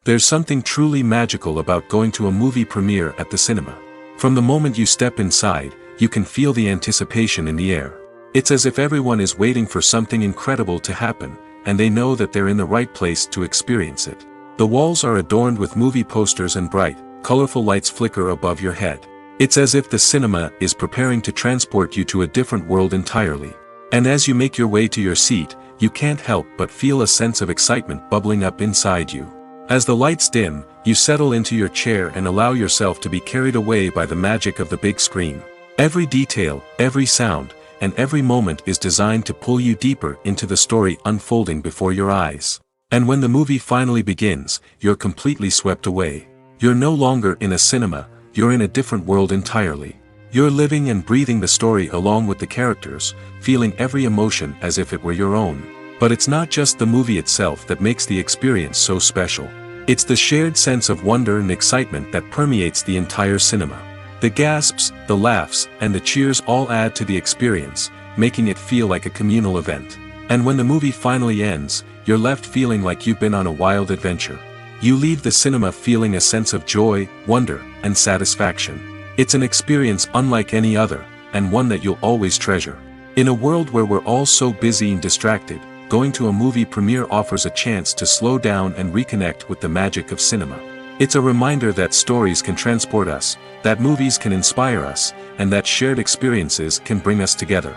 There's something truly magical about going to a movie premiere at the cinema. From the moment you step inside, you can feel the anticipation in the air. It's as if everyone is waiting for something incredible to happen, and they know that they're in the right place to experience it. The walls are adorned with movie posters and bright, colorful lights flicker above your head. It's as if the cinema is preparing to transport you to a different world entirely. And as you make your way to your seat, you can't help but feel a sense of excitement bubbling up inside you. As the lights dim, you settle into your chair and allow yourself to be carried away by the magic of the big screen. Every detail, every sound, and every moment is designed to pull you deeper into the story unfolding before your eyes. And when the movie finally begins, you're completely swept away. You're no longer in a cinema, you're in a different world entirely. You're living and breathing the story along with the characters, feeling every emotion as if it were your own. But it's not just the movie itself that makes the experience so special. It's the shared sense of wonder and excitement that permeates the entire cinema. The gasps, the laughs, and the cheers all add to the experience, making it feel like a communal event. And when the movie finally ends, you're left feeling like you've been on a wild adventure. You leave the cinema feeling a sense of joy, wonder, and satisfaction. It's an experience unlike any other, and one that you'll always treasure. In a world where we're all so busy and distracted, going to a movie premiere offers a chance to slow down and reconnect with the magic of cinema. It's a reminder that stories can transport us, that movies can inspire us, and that shared experiences can bring us together.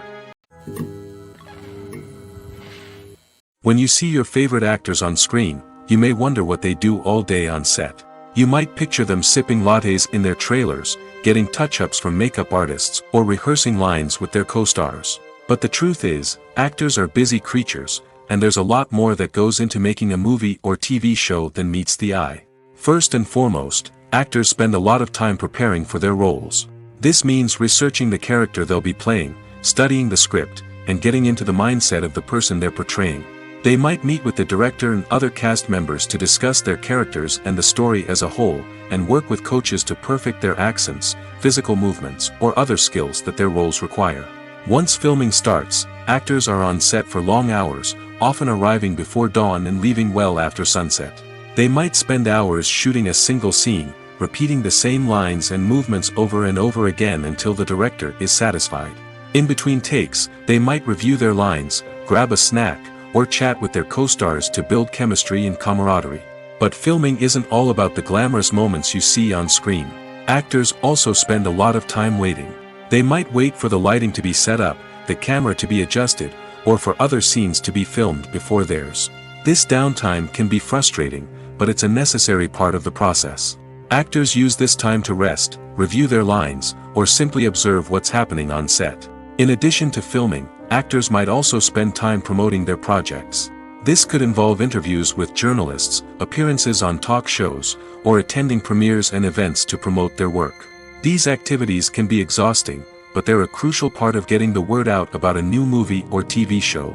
When you see your favorite actors on screen, you may wonder what they do all day on set. You might picture them sipping lattes in their trailers, getting touch-ups from makeup artists, or rehearsing lines with their co-stars. But the truth is, actors are busy creatures, and there's a lot more that goes into making a movie or TV show than meets the eye. First and foremost, actors spend a lot of time preparing for their roles. This means researching the character they'll be playing, studying the script, and getting into the mindset of the person they're portraying. They might meet with the director and other cast members to discuss their characters and the story as a whole, and work with coaches to perfect their accents, physical movements, or other skills that their roles require. Once filming starts, actors are on set for long hours, often arriving before dawn and leaving well after sunset. They might spend hours shooting a single scene, repeating the same lines and movements over and over again until the director is satisfied. In between takes, they might review their lines, grab a snack, or chat with their co-stars to build chemistry and camaraderie. But filming isn't all about the glamorous moments you see on screen. Actors also spend a lot of time waiting. They might wait for the lighting to be set up, the camera to be adjusted, or for other scenes to be filmed before theirs. This downtime can be frustrating, but it's a necessary part of the process. Actors use this time to rest, review their lines, or simply observe what's happening on set. In addition to filming, actors might also spend time promoting their projects. This could involve interviews with journalists, appearances on talk shows, or attending premieres and events to promote their work. These activities can be exhausting, but they're a crucial part of getting the word out about a new movie or TV show.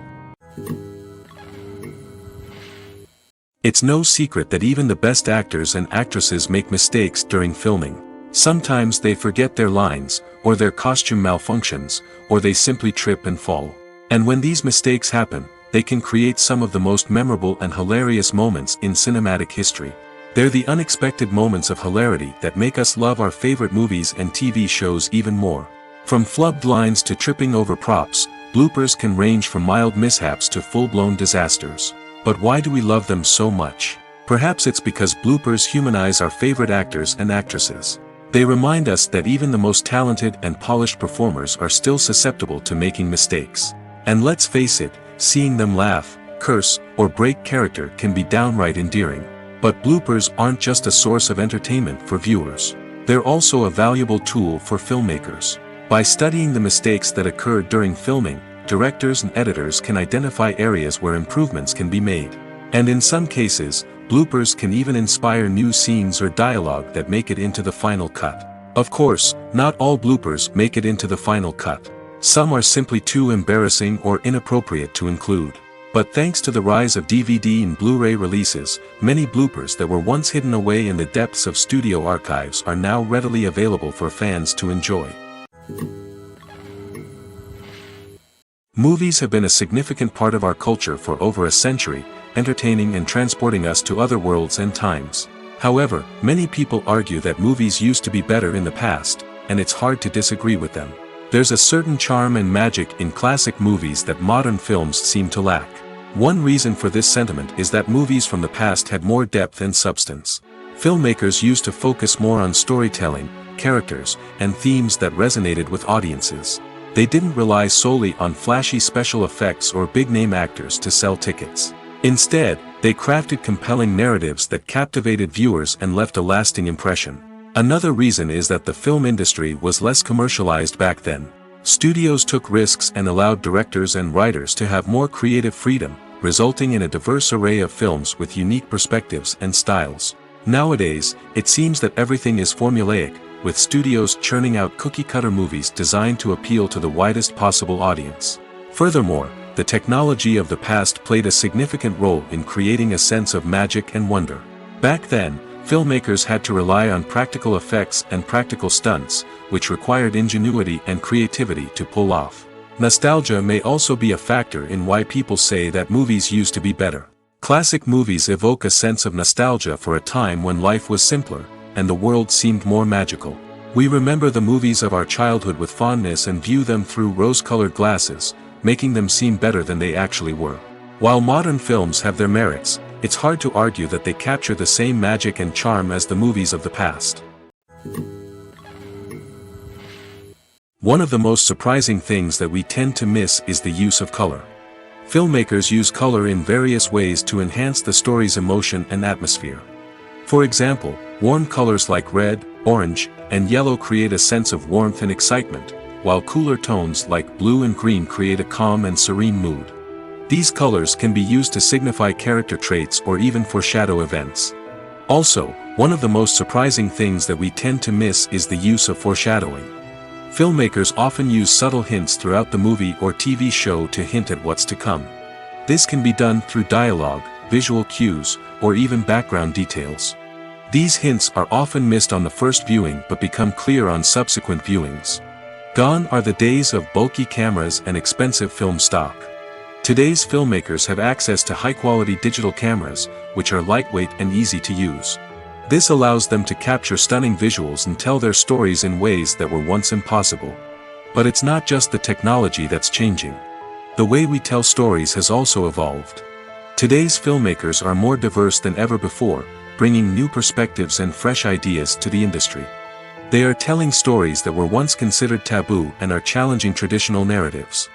It's no secret that even the best actors and actresses make mistakes during filming. Sometimes they forget their lines, or their costume malfunctions, or they simply trip and fall. And when these mistakes happen, they can create some of the most memorable and hilarious moments in cinematic history. They're the unexpected moments of hilarity that make us love our favorite movies and TV shows even more. From flubbed lines to tripping over props, bloopers can range from mild mishaps to full-blown disasters. But why do we love them so much? Perhaps it's because bloopers humanize our favorite actors and actresses. They remind us that even the most talented and polished performers are still susceptible to making mistakes. And let's face it, seeing them laugh, curse, or break character can be downright endearing. But bloopers aren't just a source of entertainment for viewers. They're also a valuable tool for filmmakers. By studying the mistakes that occurred during filming, directors and editors can identify areas where improvements can be made. And in some cases, bloopers can even inspire new scenes or dialogue that make it into the final cut. Of course, not all bloopers make it into the final cut. Some are simply too embarrassing or inappropriate to include. But thanks to the rise of DVD and Blu-ray releases, many bloopers that were once hidden away in the depths of studio archives are now readily available for fans to enjoy. Movies have been a significant part of our culture for over a century, entertaining and transporting us to other worlds and times. However, many people argue that movies used to be better in the past, and it's hard to disagree with them. There's a certain charm and magic in classic movies that modern films seem to lack. One reason for this sentiment is that movies from the past had more depth and substance. Filmmakers used to focus more on storytelling, characters, and themes that resonated with audiences. They didn't rely solely on flashy special effects or big-name actors to sell tickets. Instead, they crafted compelling narratives that captivated viewers and left a lasting impression. Another reason is that the film industry was less commercialized back then. Studios took risks and allowed directors and writers to have more creative freedom, resulting in a diverse array of films with unique perspectives and styles. Nowadays, it seems that everything is formulaic, with studios churning out cookie-cutter movies designed to appeal to the widest possible audience. Furthermore, the technology of the past played a significant role in creating a sense of magic and wonder. Back then, filmmakers had to rely on practical effects and practical stunts, which required ingenuity and creativity to pull off. Nostalgia may also be a factor in why people say that movies used to be better. Classic movies evoke a sense of nostalgia for a time when life was simpler, and the world seemed more magical. We remember the movies of our childhood with fondness and view them through rose-colored glasses, making them seem better than they actually were. While modern films have their merits, it's hard to argue that they capture the same magic and charm as the movies of the past. One of the most surprising things that we tend to miss is the use of color. Filmmakers use color in various ways to enhance the story's emotion and atmosphere. For example, warm colors like red, orange, and yellow create a sense of warmth and excitement, while cooler tones like blue and green create a calm and serene mood. These colors can be used to signify character traits or even foreshadow events. Also, one of the most surprising things that we tend to miss is the use of foreshadowing. Filmmakers often use subtle hints throughout the movie or TV show to hint at what's to come. This can be done through dialogue, visual cues, or even background details. These hints are often missed on the first viewing but become clear on subsequent viewings. Gone are the days of bulky cameras and expensive film stock. Today's filmmakers have access to high-quality digital cameras, which are lightweight and easy to use. This allows them to capture stunning visuals and tell their stories in ways that were once impossible. But it's not just the technology that's changing. The way we tell stories has also evolved. Today's filmmakers are more diverse than ever before, bringing new perspectives and fresh ideas to the industry. They are telling stories that were once considered taboo and are challenging traditional narratives.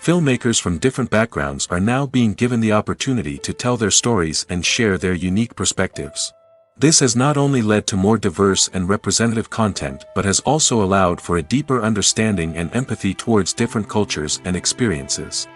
Filmmakers from different backgrounds are now being given the opportunity to tell their stories and share their unique perspectives. This has not only led to more diverse and representative content but has also allowed for a deeper understanding and empathy towards different cultures and experiences.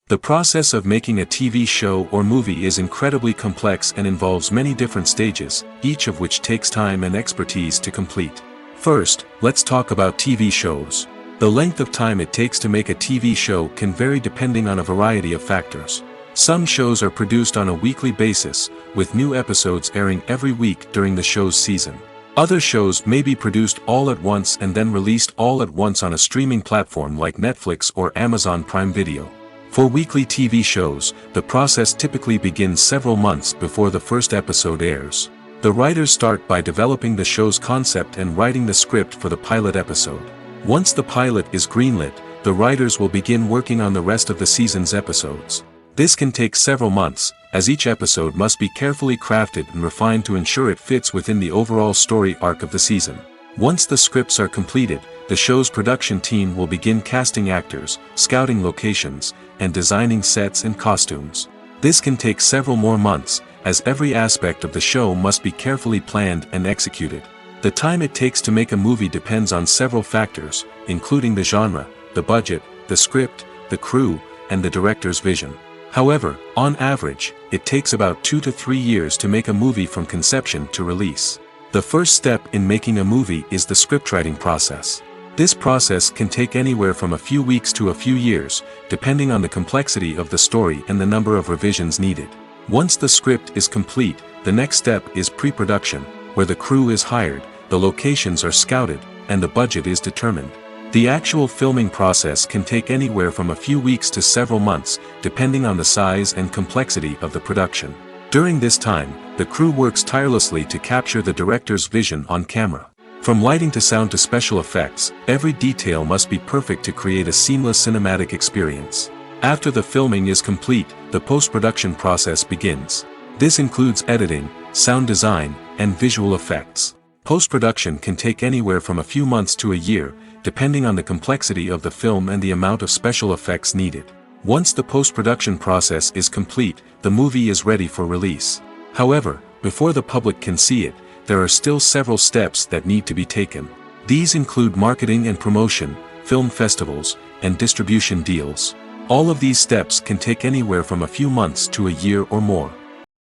The process of making a TV show or movie is incredibly complex and involves many different stages, each of which takes time and expertise to complete. First, let's talk about TV shows. The length of time it takes to make a TV show can vary depending on a variety of factors. Some shows are produced on a weekly basis, with new episodes airing every week during the show's season. Other shows may be produced all at once and then released all at once on a streaming platform like Netflix or Amazon Prime Video. For weekly TV shows, the process typically begins several months before the first episode airs. The writers start by developing the show's concept and writing the script for the pilot episode. Once the pilot is greenlit, the writers will begin working on the rest of the season's episodes. This can take several months, as each episode must be carefully crafted and refined to ensure it fits within the overall story arc of the season. Once the scripts are completed, the show's production team will begin casting actors, scouting locations, and designing sets and costumes. This can take several more months, as every aspect of the show must be carefully planned and executed. The time it takes to make a movie depends on several factors, including the genre, the budget, the script, the crew, and the director's vision. However, on average, it takes about 2 to 3 years to make a movie from conception to release. The first step in making a movie is the scriptwriting process. This process can take anywhere from a few weeks to a few years, depending on the complexity of the story and the number of revisions needed. Once the script is complete, the next step is pre-production, where the crew is hired, the locations are scouted, and the budget is determined. The actual filming process can take anywhere from a few weeks to several months, depending on the size and complexity of the production. During this time, the crew works tirelessly to capture the director's vision on camera. From lighting to sound to special effects, every detail must be perfect to create a seamless cinematic experience. After the filming is complete, the post-production process begins. This includes editing, sound design, and visual effects. Post-production can take anywhere from a few months to a year, depending on the complexity of the film and the amount of special effects needed. Once the post-production process is complete, the movie is ready for release. However, before the public can see it, there are still several steps that need to be taken. These include marketing and promotion, film festivals, and distribution deals. All of these steps can take anywhere from a few months to a year or more.